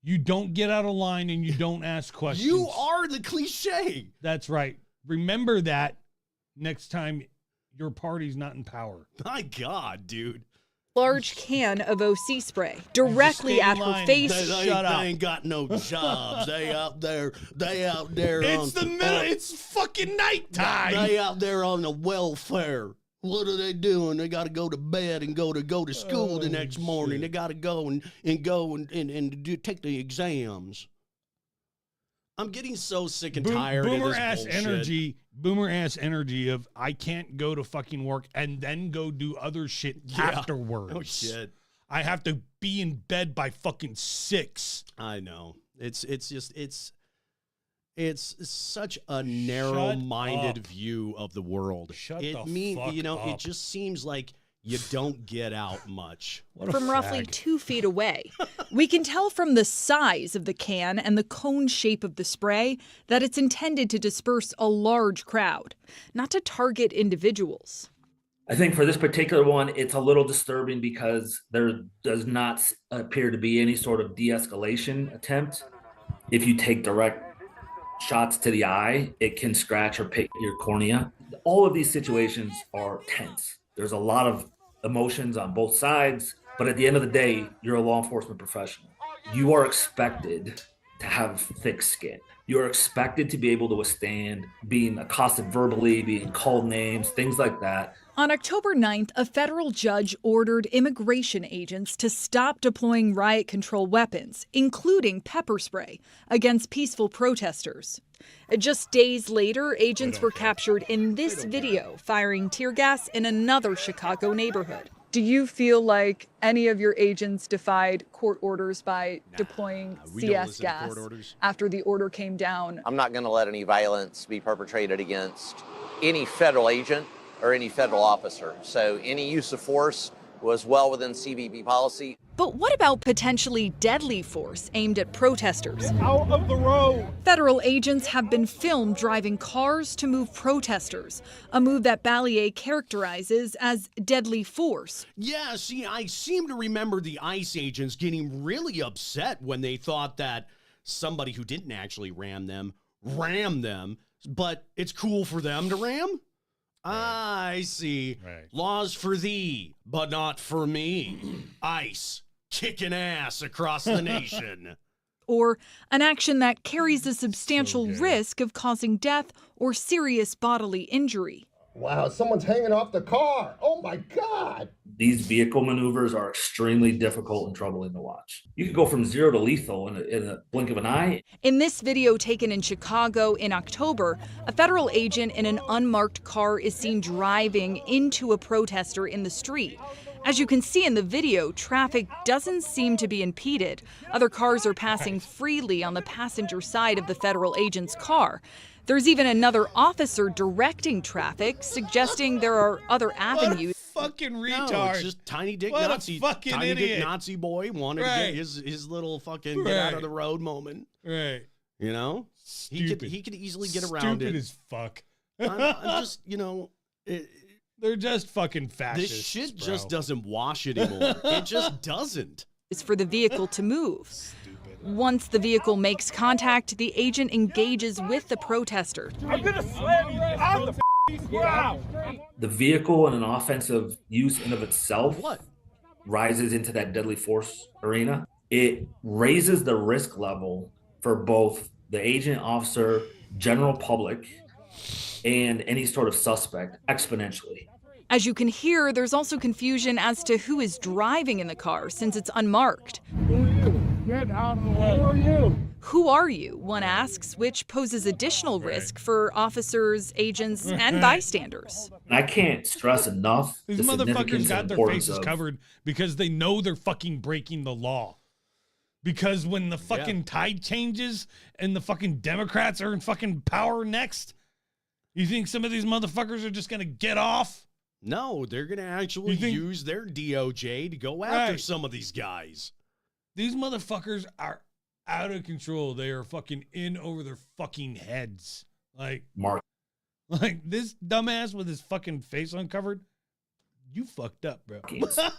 You don't get out of line and you don't ask questions. You are the cliche. That's right. Remember that next time your party's not in power. My God, dude. Large can of OC spray directly at her face. They ain't got no jobs. They out there. It's fucking nighttime. They out there on the welfare. What are they doing? They got to go to bed and go to school the next morning. They got to go and take the exams. I'm getting so sick and tired of this bullshit. Boomer ass energy of I can't go to fucking work and then go do other shit afterwards. Oh shit. I have to be in bed by fucking 6. I know. It's such a narrow-minded view of the world. It just seems like you don't get out much. From roughly 2 feet away. We can tell from the size of the can and the cone shape of the spray that it's intended to disperse a large crowd, not to target individuals. I think for this particular one, it's a little disturbing because there does not appear to be any sort of de-escalation attempt. If you take direct shots to the eye, it can scratch or pick your cornea. All of these situations are tense. There's a lot of emotions on both sides, but at the end of the day, you're a law enforcement professional. You are expected to have thick skin. You are expected to be able to withstand being accosted verbally, being called names, things like that. On October 9th, a federal judge ordered immigration agents to stop deploying riot control weapons, including pepper spray, against peaceful protesters. Just days later, agents were captured in this video firing tear gas in another Chicago neighborhood. Do you feel like any of your agents defied court orders by deploying CS gas after the order came down? I'm not going to let any violence be perpetrated against any federal agent or any federal officer. So any use of force was well within CBP policy. But what about potentially deadly force aimed at protesters? Out of the road! Federal agents have been filmed driving cars to move protesters, a move that Ballier characterizes as deadly force. Yeah, see, I seem to remember the ICE agents getting really upset when they thought that somebody who didn't actually ram them, but it's cool for them to ram? I see. Right. Laws for thee, but not for me. ICE, kicking ass across the nation. Or an action that carries a substantial risk of causing death or serious bodily injury. Wow, someone's hanging off the car. Oh my God. These vehicle maneuvers are extremely difficult and troubling to watch. You can go from zero to lethal in a blink of an eye. In this video taken in Chicago in October, a federal agent in an unmarked car is seen driving into a protester in the street. As you can see in the video, traffic doesn't seem to be impeded. Other cars are passing freely on the passenger side of the federal agent's car. There's even another officer directing traffic, suggesting there are other avenues. Fucking retard. No, it's just tiny dick What Nazi. a fucking tiny idiot. dick Nazi boy wanted to get his little fucking get out of the road moment. Right. You know? Stupid. He could easily get around it. Stupid as fuck. I'm just, they're just fucking fascists. This shit bro. just doesn't wash anymore. It just doesn't. Is for the vehicle to move. Once the vehicle makes contact, the agent engages with the protester. I'm gonna slam you on the ground. The vehicle in an offensive use in of itself rises into that deadly force arena. It raises the risk level for both the agent, officer, general public, and any sort of suspect exponentially. As you can hear, there's also confusion as to who is driving in the car since it's unmarked. Get out of the way. Who are you? Who are you? One asks, which poses additional risk for officers, agents, and bystanders. I can't stress enough These the motherfuckers significance got and their importance faces of covered because they know they're fucking breaking the law. Because when the fucking tide changes and the fucking Democrats are in fucking power next, you think some of these motherfuckers are just going to get off? No, they're going to actually use their DOJ to go after some of these guys. These motherfuckers are out of control. They are fucking in over their fucking heads. Like this dumbass with his fucking face uncovered. You fucked up, bro.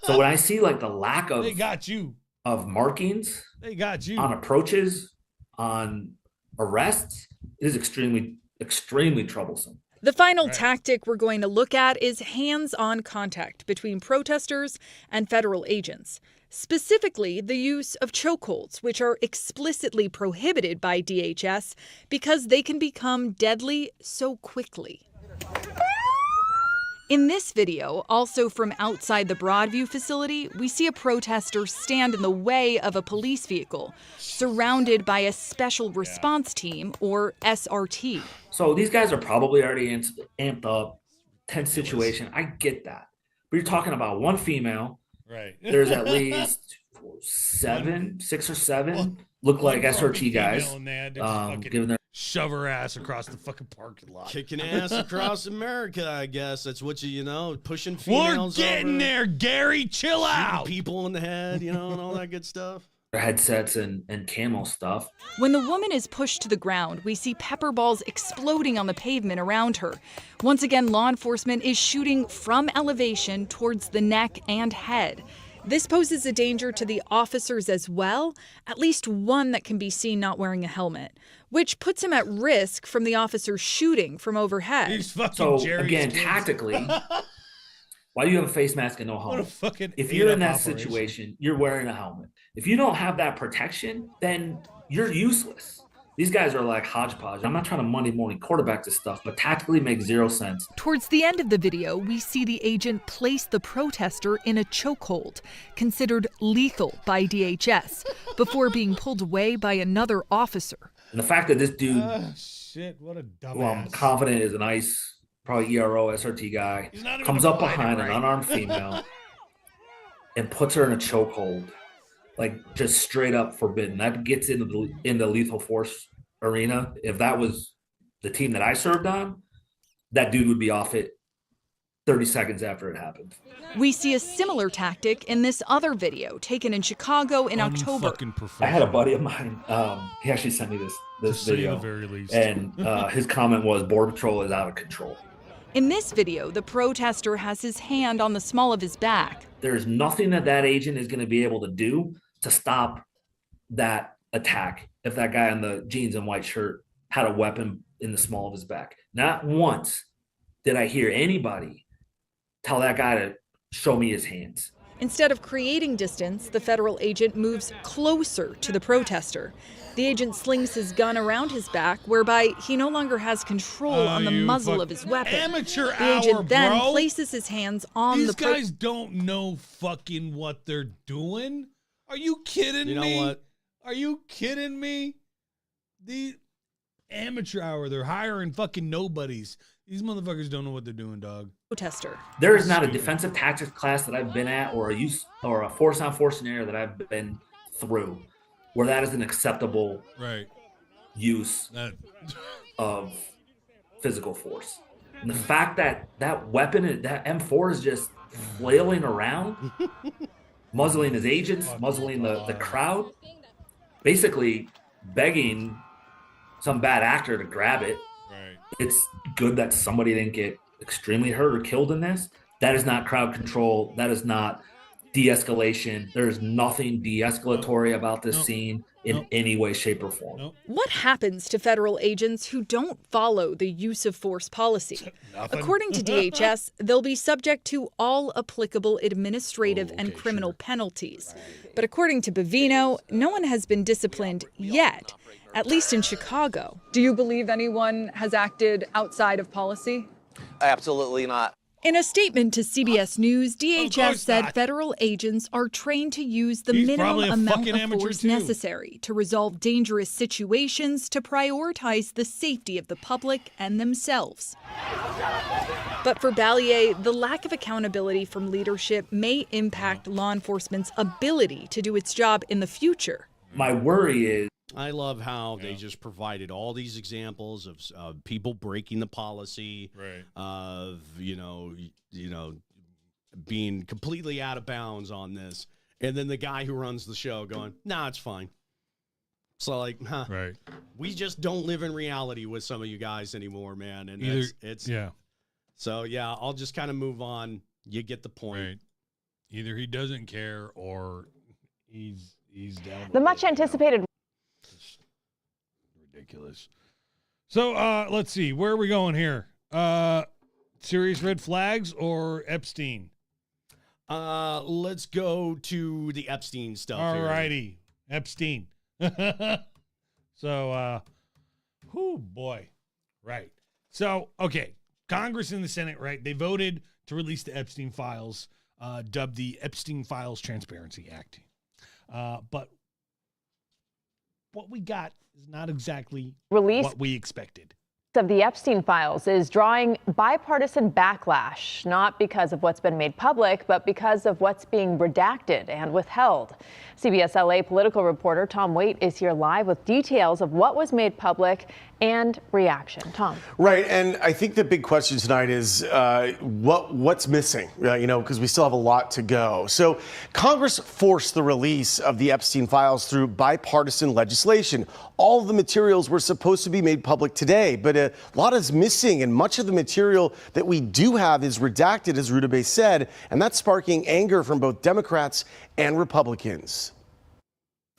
So when I see like the lack of they got you of markings, they got you on approaches, on arrests, it is extremely troublesome. The final tactic we're going to look at is hands-on contact between protesters and federal agents. Specifically, the use of chokeholds, which are explicitly prohibited by DHS because they can become deadly so quickly. In this video, also from outside the Broadview facility, we see a protester stand in the way of a police vehicle, surrounded by a Special Response Team, or SRT. So these guys are probably already amped up, tense situation. I get that. But you're talking about one female. Right. There's at least 6 or 7 look like SRT guys. Giving their shove her ass across the fucking parking lot. Kicking ass across America, I guess. That's what pushing females. We're getting there, Gary. Chill out. People in the head, and all that good stuff. Headsets and camo stuff. When the woman is pushed to the ground, we see pepper balls exploding on the pavement around her. Once again, law enforcement is shooting from elevation towards the neck and head. This poses a danger to the officers as well, at least one that can be seen not wearing a helmet, which puts him at risk from the officer shooting from overhead. So again, tactically, why do you have a face mask and no helmet? If you're in that situation, you're wearing a helmet. If you don't have that protection, then you're useless. These guys are like hodgepodge. I'm not trying to Monday morning quarterback this stuff, but tactically makes 0 sense. Towards the end of the video, we see the agent place the protester in a chokehold, considered lethal by DHS, before being pulled away by another officer. And the fact that this dude, shit, what a dumbass. Who I'm confident is a nice, probably ERO, SRT guy, comes up behind an unarmed female and puts her in a chokehold. Like, just straight up forbidden. That gets into the lethal force arena. If that was the team that I served on, that dude would be off it 30 seconds after it happened. We see a similar tactic in this other video taken in Chicago in October. I had a buddy of mine, he actually sent me this video, the very least. And his comment was, Border Patrol is out of control. In this video, the protester has his hand on the small of his back. There's nothing that agent is going to be able to do to stop that attack if that guy in the jeans and white shirt had a weapon in the small of his back. Not once did I hear anybody tell that guy to show me his hands. Instead of creating distance, the federal agent moves closer to the protester. The agent slings his gun around his back, whereby he no longer has control on the muzzle of his weapon. Amateur the agent hour, then bro. places his hands on These the guys don't know fucking what they're doing. Are you kidding me? You know what? Are you kidding me? The amateur hour, they're hiring fucking nobodies. These motherfuckers don't know what they're doing, dog. Protester. There is not a defensive tactics class that I've been at or a force on force scenario that I've been through where that is an acceptable use of physical force. And the fact that that weapon, that M4 is just flailing around, muzzling his agents, muzzling the crowd, basically begging some bad actor to grab it. Right. It's good that somebody didn't get extremely hurt or killed in this. That is not crowd control. That is not de-escalation. There's nothing de-escalatory about this scene in any way, shape, or form. What happens to federal agents who don't follow the use of force policy? According to DHS, they'll be subject to all applicable administrative and criminal penalties. But according to Bavino, no one has been disciplined yet, at least in Chicago. Do you believe anyone has acted outside of policy? Absolutely not. In a statement to CBS News, DHS said not. federal agents are trained to use the He's minimum probably a amount fucking of amateur, force too. necessary to resolve dangerous situations to prioritize the safety of the public and themselves. But for Ballier, the lack of accountability from leadership may impact law enforcement's ability to do its job in the future. My worry is, I love how they just provided all these examples of people breaking the policy, Right. of you know being completely out of bounds on this, and then the guy who runs the show going, "Nah, it's fine." So like, Right. we just don't live in reality with some of you guys anymore, man. And Either, it's yeah. So yeah, I'll just kind of move on. You get the point. Right. Either he doesn't care or he's down. The much anticipated. Ridiculous. So let's see. Where are we going here? Serious red flags or Epstein? Let's go to the Epstein stuff. All here. righty. Epstein. So, whoo, boy. Right. So, okay. Congress and the Senate, right? They voted to release the Epstein files, dubbed the Epstein Files Transparency Act. But what we got is not exactly what we expected. Of the Epstein files is drawing bipartisan backlash, not because of what's been made public, but because of what's being redacted and withheld. CBS LA political reporter Tom Waite is here live with details of what was made public and reaction. Tom. Right, and I think the big question tonight is what's missing, because we still have a lot to go. So Congress forced the release of the Epstein files through bipartisan legislation. All of the materials were supposed to be made public today, but a lot is missing, and much of the material that we do have is redacted, as Rudabeh said, and that's sparking anger from both Democrats and Republicans.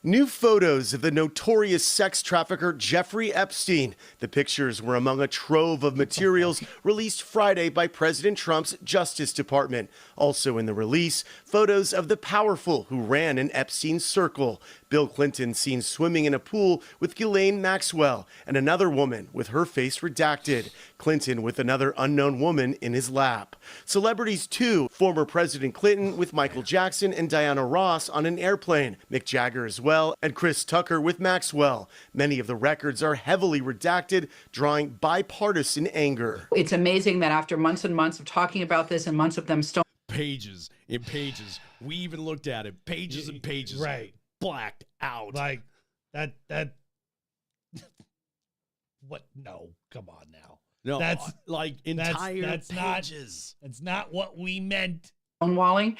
New photos of the notorious sex trafficker Jeffrey Epstein. The pictures were among a trove of materials released Friday by President Trump's Justice Department. Also in the release, photos of the powerful who ran an Epstein circle. Bill Clinton seen swimming in a pool with Ghislaine Maxwell, and another woman with her face redacted. Clinton with another unknown woman in his lap. Celebrities too, former President Clinton with Michael Jackson and Diana Ross on an airplane, Mick Jagger as well, and Chris Tucker with Maxwell. Many of the records are heavily redacted, drawing bipartisan anger. It's amazing that after months and months of talking about this and months of them still pages and pages. We even looked at it. Pages and pages. Right. Blacked out. Like that what? No, come on now. No, that's like entire that's pages. That's not what we meant. stonewalling.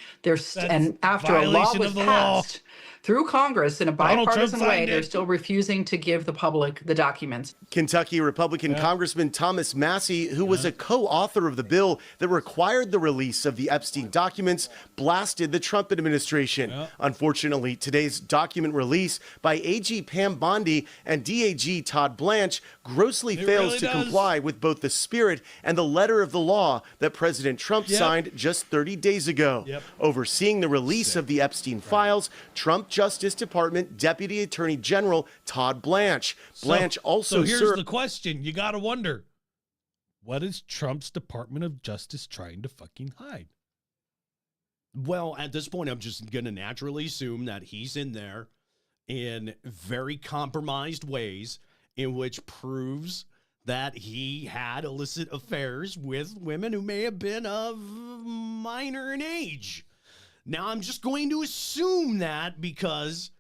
And after a law was passed through Congress in a bipartisan way, they're still refusing to give the public the documents. Kentucky Republican Congressman Thomas Massey, who was a co-author of the bill that required the release of the Epstein documents, blasted the Trump administration. Unfortunately, today's document release by AG Pam Bondi and DAG Todd Blanche grossly fails to comply with both the spirit and the letter of the law that President Trump signed just 30 days ago. Overseeing the release of the Epstein files, Trump Justice Department Deputy Attorney General Todd Blanche. Blanche also So here's served. the question. You got to wonder, what is Trump's Department of Justice trying to fucking hide? Well, at this point, I'm just going to naturally assume that he's in there in very compromised ways, in which proves that he had illicit affairs with women who may have been of minor in age. Now, I'm just going to assume that because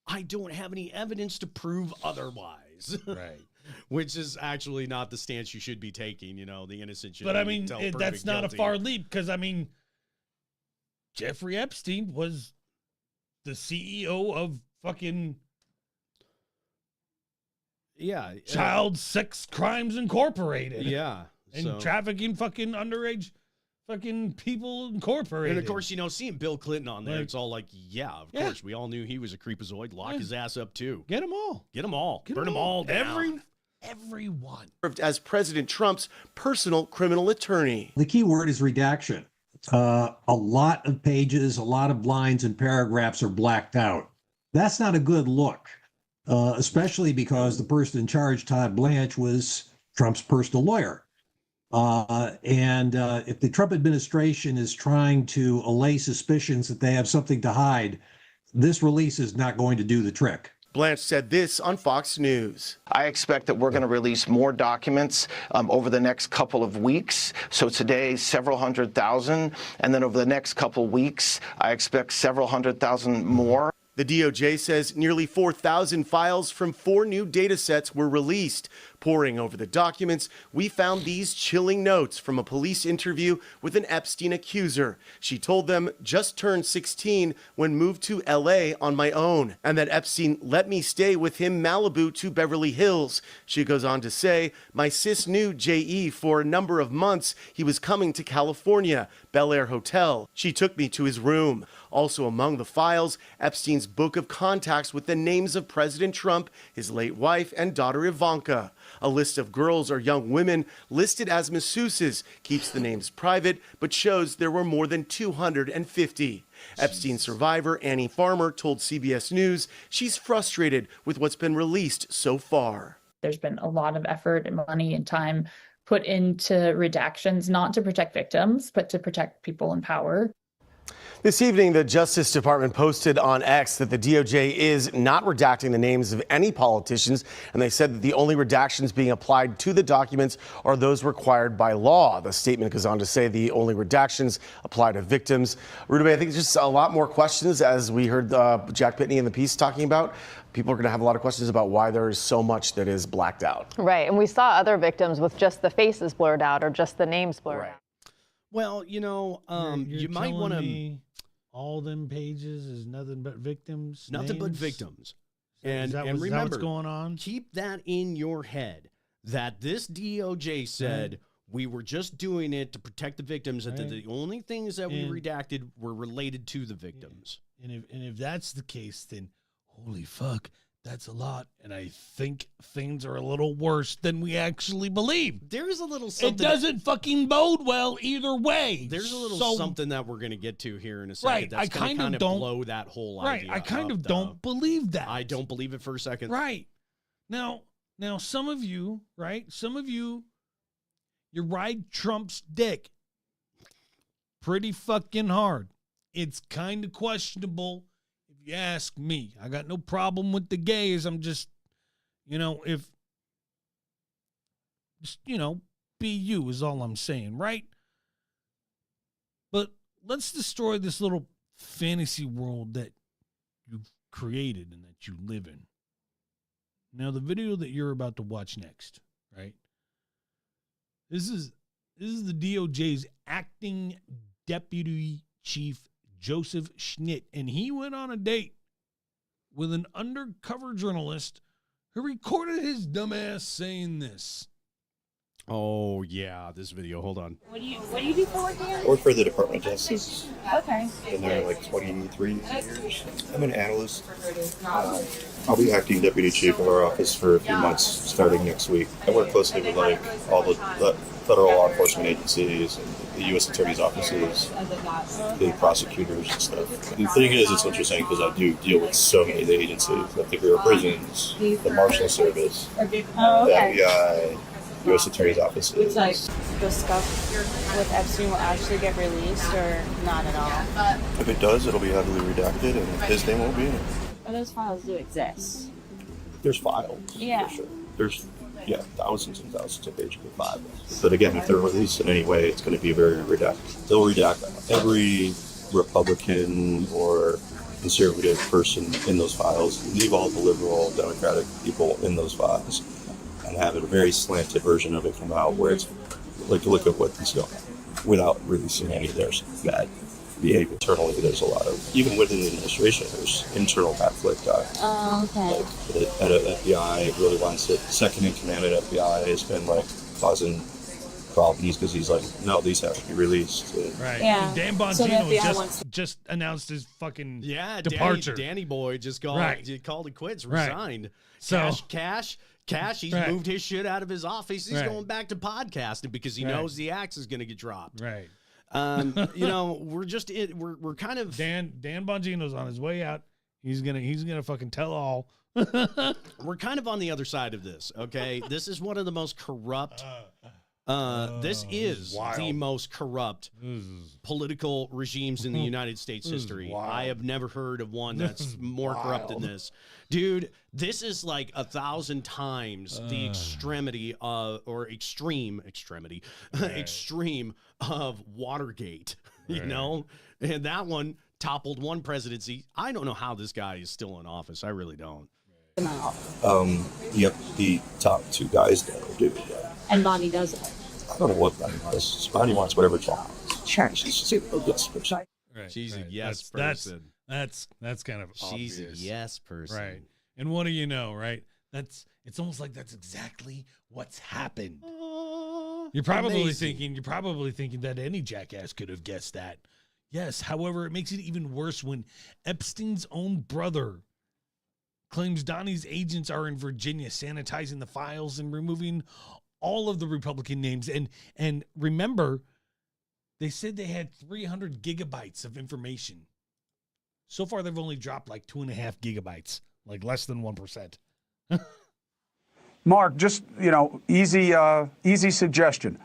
I don't have any evidence to prove otherwise. Right. Which is actually not the stance you should be taking. The innocent should. But I mean, until proven that's not guilty. a far leap because, I mean, Jeffrey Epstein was the CEO of fucking Child Sex Crimes Incorporated. Yeah. And trafficking fucking underage fucking people incorporated. And of course, seeing Bill Clinton on there, Like- it's all like, of course, we all knew he was a creepazoid. Lock his ass up too. Get them all. Get them all. Burn them all down. Everyone. Served as President Trump's personal criminal attorney. The key word is redaction. A lot of pages, a lot of lines and paragraphs are blacked out. That's not a good look, especially because the person in charge, Todd Blanche, was Trump's personal lawyer. If the Trump administration is trying to allay suspicions that they have something to hide, this release is not going to do the trick. Blanche said this on Fox News. I expect that we're going to release more documents over the next couple of weeks. So today, several 100,000. And then over the next couple of weeks, I expect several 100,000 more. The DOJ says nearly 4,000 files from 4 new data sets were released. Poring over the documents, we found these chilling notes from a police interview with an Epstein accuser. She told them just turned 16 when moved to LA on my own, and that Epstein let me stay with him Malibu to Beverly Hills. She goes on to say, my sis knew J.E. for a number of months. He was coming to California, Bel Air Hotel. She took me to his room. Also among the files, Epstein's book of contacts with the names of President Trump, his late wife, and daughter Ivanka. A list of girls or young women listed as masseuses keeps the names private, but shows there were more than 250. Epstein survivor Annie Farmer told CBS News she's frustrated with what's been released so far. There's been a lot of effort and money and time put into redactions, not to protect victims, but to protect people in power. This evening, the Justice Department posted on X that the DOJ is not redacting the names of any politicians, and they said that the only redactions being applied to the documents are those required by law. The statement goes on to say the only redactions apply to victims. Rudabeh, I think it's just a lot more questions, as we heard Jack Pitney in the piece talking about. People are going to have a lot of questions about why there is so much that is blacked out. Right, and we saw other victims with just the faces blurred out or just the names blurred out. Well, you know, you might want to. All them pages is nothing but victims. Nothing but names? victims. And remember, what's going on? Keep that in your head that this DOJ said we were just doing it to protect the victims, and that the only things that we redacted were related to the victims. And if that's the case, then holy fuck, that's a lot. And I think things are a little worse than we actually believe. There is a little something. It doesn't fucking bode well either way. There's a little something that we're going to get to here in a second. Right, That's I kind of don't blow that whole idea. I kind of don't believe that. I don't believe it for a second. Right. Now some of you, right? Some of you ride Trump's dick pretty fucking hard. It's kind of questionable. If you ask me, I got no problem with the gays. I'm just, be you is all I'm saying, right? But let's destroy this little fantasy world that you've created and that you live in. Now, the video that you're about to watch next, right? This is the DOJ's acting deputy chief, Joseph Schnitt, and he went on a date with an undercover journalist who recorded his dumbass saying this. Oh, yeah, this video. Hold on. What do you do for work again? I work for the Department of Justice. Okay. Been there like 23 years. I'm an analyst. I'll be acting deputy chief of our office for a few months starting next week. I work closely with all the federal law enforcement agencies and the U.S. attorney's offices, the prosecutors and stuff. The thing is, it's interesting because I do deal with so many of the agencies, like the Bureau of Prisons, the Marshal Service, the FBI, U.S. attorney's offices. It's like the stuff with Epstein will actually get released or not at all? If it does, it'll be heavily redacted and his name won't be in it. But those files do exist. There's files. Yeah. For sure. There's thousands and thousands of pages of files. But again, if they're released in any way, it's going to be very redacted. They'll redact every Republican or conservative person in those files, leave all the liberal, Democratic people in those files, and have a very slanted version of it come out where it's like, look at what he's doing without releasing any of their bad behavior. Internally, there's a lot of, even within the administration, there's internal conflict. Okay. Like at FBI really wants it. Second in command at FBI has been like causing problems because he's like, no, these have to be released. Right. Yeah. Dan Bongino just announced his fucking departure. Danny Boy just called it quits, Right. resigned. So Cash, he's moved his shit out of his office. He's going back to podcasting because he knows the axe is going to get dropped. Right. We're just we're kind of Dan Bongino's on his way out. He's gonna fucking tell all. We're kind of on the other side of this. Okay, this is one of the most corrupt This is wild. the most corrupt political regimes in the United States history. I have never heard of one that's more corrupt than this. Dude, this is like 1,000 times the extremity extreme of Watergate, you know? And that one toppled one presidency. I don't know how this guy is still in office. I really don't. Yep, the top two guys there do that. And Bonnie does it. I don't know what Bonnie wants. Bonnie wants whatever Trump wants. Sure. She's a yes person. Right, She's a yes person. That's kind of obvious. She's a yes person. Right. And what do you know, right? It's almost like that's exactly what's happened. You're probably thinking that any jackass could have guessed that. Yes, however, it makes it even worse when Epstein's own brother claims Donnie's agents are in Virginia sanitizing the files and removing all of the Republican names. And remember, they said they had 300 gigabytes of information. So far, they've only dropped like 2.5 gigabytes, like less than 1%. Mark, just, easy suggestion.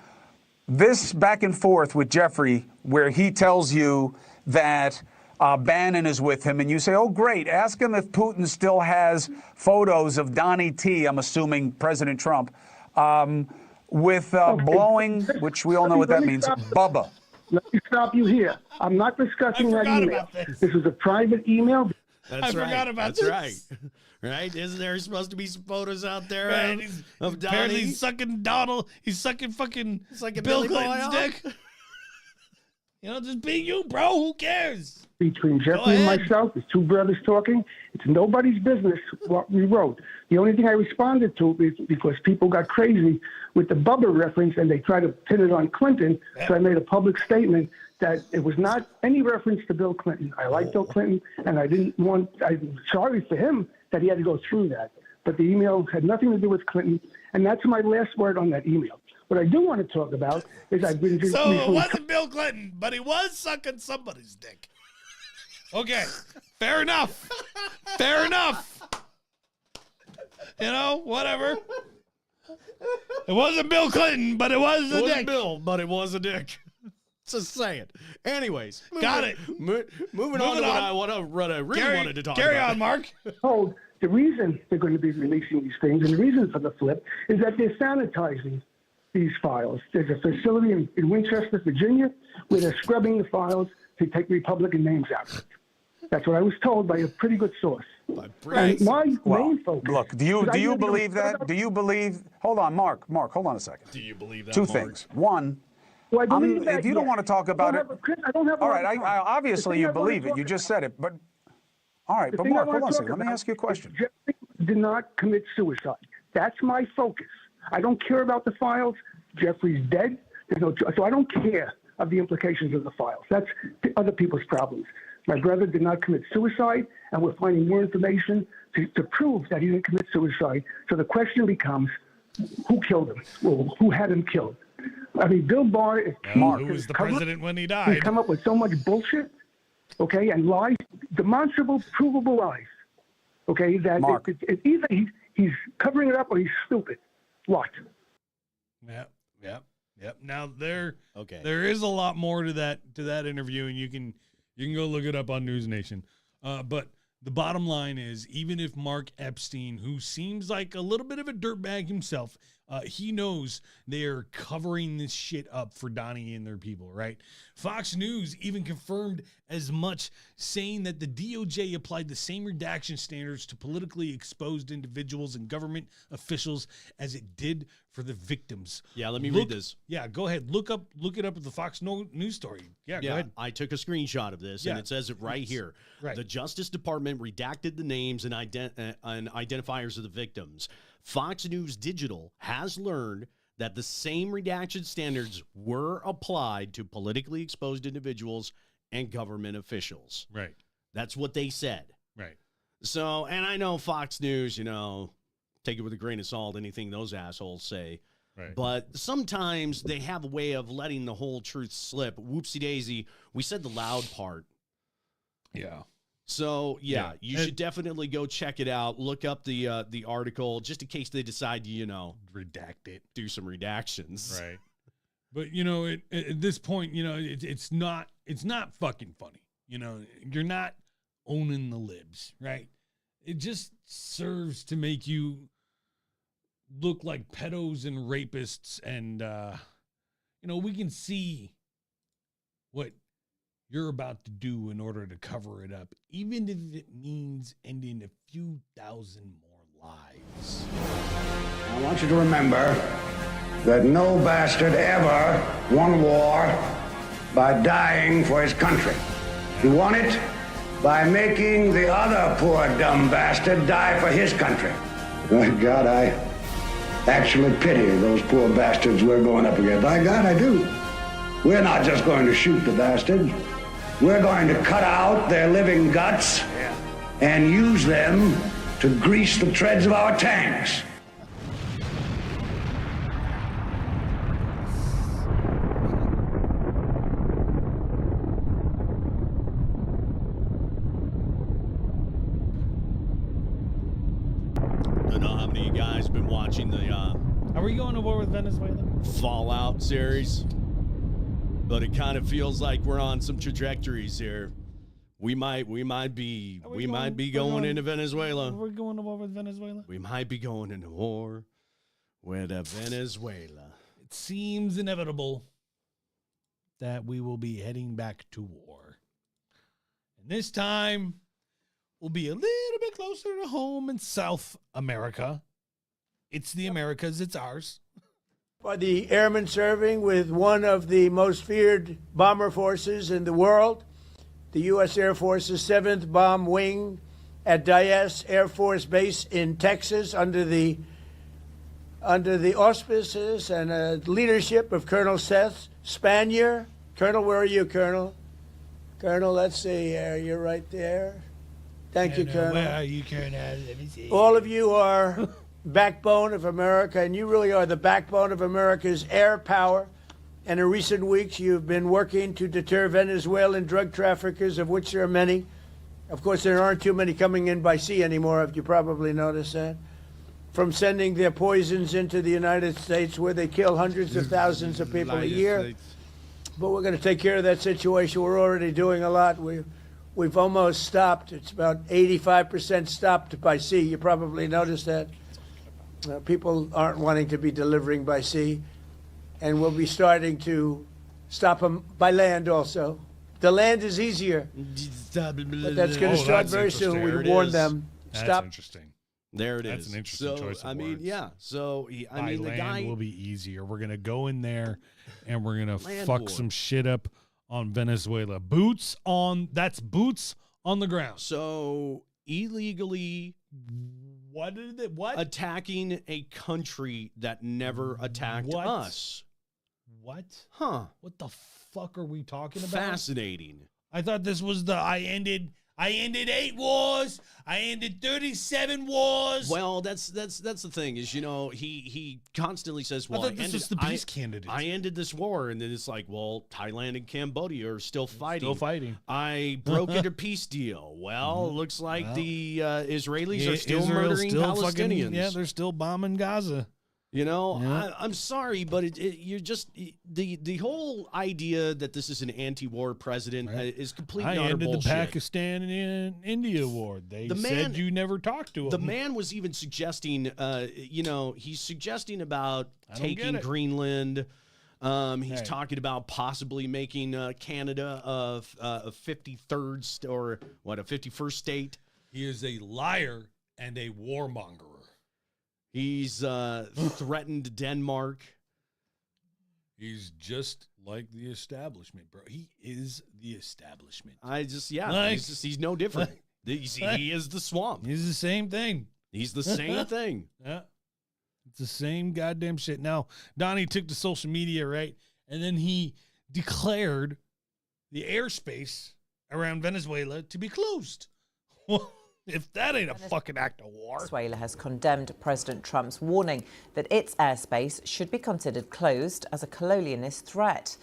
This back and forth with Jeffrey, where he tells you that Bannon is with him, and you say, oh, great, ask him if Putin still has photos of Donnie T, I'm assuming President Trump, with blowing, which we all know what that means, Bubba. Let me stop you here. I'm not discussing that email. This is a private email. I forgot about this. That's right. Right? Isn't there supposed to be some photos out there of Donnie? Apparently he's sucking Donald. He's sucking fucking Bill Clinton's dick. Just be you, bro. Who cares? Between Jeffrey and myself, there's two brothers talking. It's nobody's business what we wrote. The only thing I responded to is because people got crazy with the Bubba reference and they tried to pin it on Clinton. Yeah. So I made a public statement that it was not any reference to Bill Clinton. I like Bill Clinton, and I'm sorry for him that he had to go through that. But the email had nothing to do with Clinton, and that's my last word on that email. What I do want to talk about is I've been... So it wasn't Bill Clinton, but he was sucking somebody's dick. Okay, fair enough. Fair enough. Whatever. It wasn't Bill Clinton, but it was a dick. Bill, but it was a dick. Just say it. Anyways, got it. Moving on to what I really wanted to talk about. Carry on, Mark. Oh, the reason they're going to be releasing these things, and the reason for the flip, is that they're sanitizing these files. There's a facility in Winchester, Virginia, where they're scrubbing the files to take Republican names out. That's what I was told by a pretty good source. And my main focus. Look, do you believe that? Do you believe? Hold on, Mark, hold on a second. Do you believe that? Two things. One. Well, if you don't want to talk about it, I don't have. All right, I obviously you believe it. You just said it, but all right. But Mark, hold on a second. Let me ask you a question. Jeffrey did not commit suicide. That's my focus. I don't care about the files. Jeffrey's dead. So I don't care of the implications of the files. That's other people's problems. My brother did not commit suicide, and we're finding more information to prove that he didn't commit suicide. So the question becomes, who killed him? Well, who had him killed? I mean, Bill Barr is Mark. Who was the president when he died? He's come up with so much bullshit, okay, and lies, demonstrable, provable lies, okay, that either he's covering it up or he's stupid. What? Yep. Now there is a lot more to that interview, and you can go look it up on News Nation. But the bottom line is, even if Mark Epstein, who seems like a little bit of a dirtbag himself, he knows they are covering this shit up for Donnie and their people, right? Fox News even confirmed as much, saying that the DOJ applied the same redaction standards to politically exposed individuals and government officials as it did for the victims. Yeah, let me read this. Yeah, go ahead. Look it up at the Fox News story. Yeah, go ahead. I took a screenshot of this, and it says it right here. Right. The Justice Department redacted the names and identifiers of the victims. Fox News Digital has learned that the same redaction standards were applied to politically exposed individuals and government officials. Right. That's what they said. Right. So, and I know Fox News, take it with a grain of salt, anything those assholes say. Right. But sometimes they have a way of letting the whole truth slip. Whoopsie daisy. We said the loud part. Yeah. So, you should definitely go check it out. Look up the article just in case they decide to, redact it. Do some redactions. Right. But at this point, it's not fucking funny. You're not owning the libs, right? It just serves to make you look like pedos and rapists, and we can see what you're about to do in order to cover it up, even if it means ending a few thousand more lives. I want you to remember that no bastard ever won war by dying for his country. He won it by making the other poor dumb bastard die for his country. My God, I actually pity those poor bastards we're going up against. My God, I do. We're not just going to shoot the bastards. We're going to cut out their living guts and use them to grease the treads of our tanks. Don't know how many of you guys been watching the Are we going to war with Venezuela? Fallout series, but it kind of feels like we're on some trajectories here. We might be going into Venezuela. We're going to war with Venezuela. We might be going into war with Venezuela. It seems inevitable that we will be heading back to war. And this time will be a little bit closer to home in South America. It's the Americas, it's ours. By the airmen serving with one of the most feared bomber forces in the world, the U.S. Air Force's 7th Bomb Wing at Dyess Air Force Base in Texas under the auspices and leadership of Colonel Seth Spanier. Colonel, where are you, Colonel? Colonel, let's see here. You're right there. Thank you, Colonel. Where are you, Colonel? Let me see. All of you are backbone of America, and you really are the backbone of America's air power. And in recent weeks, you've been working to deter Venezuelan drug traffickers, of which there are many. Of course, there aren't too many coming in by sea anymore, if you probably noticed that. From sending their poisons into the United States, where they kill hundreds of thousands of people a year. But we're going to take care of that situation. We're already doing a lot. We've almost stopped. It's about 85% stopped by sea. You probably noticed that. People aren't wanting to be delivering by sea. And we'll be starting to stop them by land also. The land is easier. But that's going to start very soon. We warned them. That's Stop. interesting. There it That's is. an interesting choice of words. Yeah. So, I By mean, the land guy will be easier. We're going to go in there and we're going to Land fuck war. some shit up on Venezuela. Boots on the ground. So, illegally What did it? What? attacking a country that never attacked What? us. What? Huh. What the fuck are we talking about? Fascinating. I thought this was the I ended 8 wars. I ended 37 wars. Well, that's the thing is, he constantly says, well, I thought this was the peace candidate. I ended this war. And then it's like, well, Thailand and Cambodia are still fighting. Still fighting. I brokered a peace deal. Well, it looks like the Israelis are still Israel's murdering still Palestinians. yeah, they're still bombing Gaza. I'm sorry, but you're just the whole idea that this is an anti-war president is completely I utter ended bullshit. the Pakistan and India war. They said you never talked to him. The man was even suggesting, he's suggesting about I don't get taking it. Greenland. He's Hey. talking about possibly making Canada a 53rd or a 51st state. He is a liar and a warmonger. He's threatened Denmark. He's just like the establishment, bro. He is the establishment. He's no different. He is the swamp. He's the same thing. He's the same thing. Yeah. It's the same goddamn shit. Now, Donnie took to social media, right? And then he declared the airspace around Venezuela to be closed. Well, if that ain't a fucking act of war. Venezuela has condemned President Trump's warning that its airspace should be considered closed as a colonialist threat.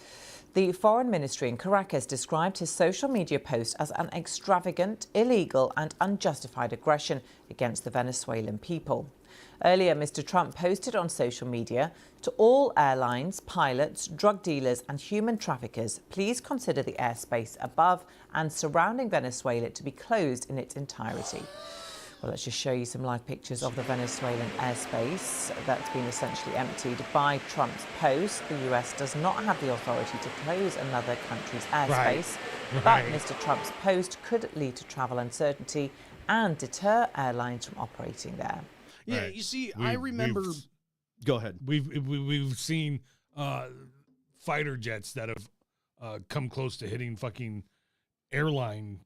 The Foreign Ministry in Caracas described his social media post as an extravagant, illegal and unjustified aggression against the Venezuelan people. Earlier, Mr. Trump posted on social media, to all airlines, pilots, drug dealers and human traffickers, please consider the airspace above and surrounding Venezuela to be closed in its entirety. Well, let's just show you some live pictures of the Venezuelan airspace that's been essentially emptied by Trump's post. The US does not have the authority to close another country's airspace, but Mr. Trump's post could lead to travel uncertainty and deter airlines from operating there. Yeah, you see, I remember. Go ahead. We've seen fighter jets that have come close to hitting fucking airline,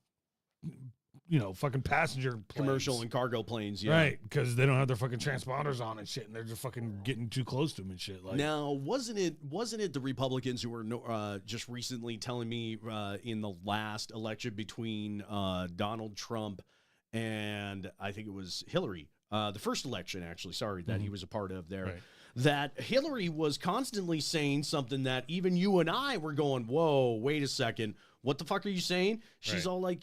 fucking passenger planes. Commercial and cargo planes, yeah. Right, because they don't have their fucking transponders on and shit, and they're just fucking getting too close to them and shit. Like, now, wasn't it the Republicans who were just recently telling me in the last election between Donald Trump and I think it was Hillary, the first election, actually, that he was a part of there, that Hillary was constantly saying something that even you and I were going, whoa, wait a second. What the fuck are you saying? She's all like,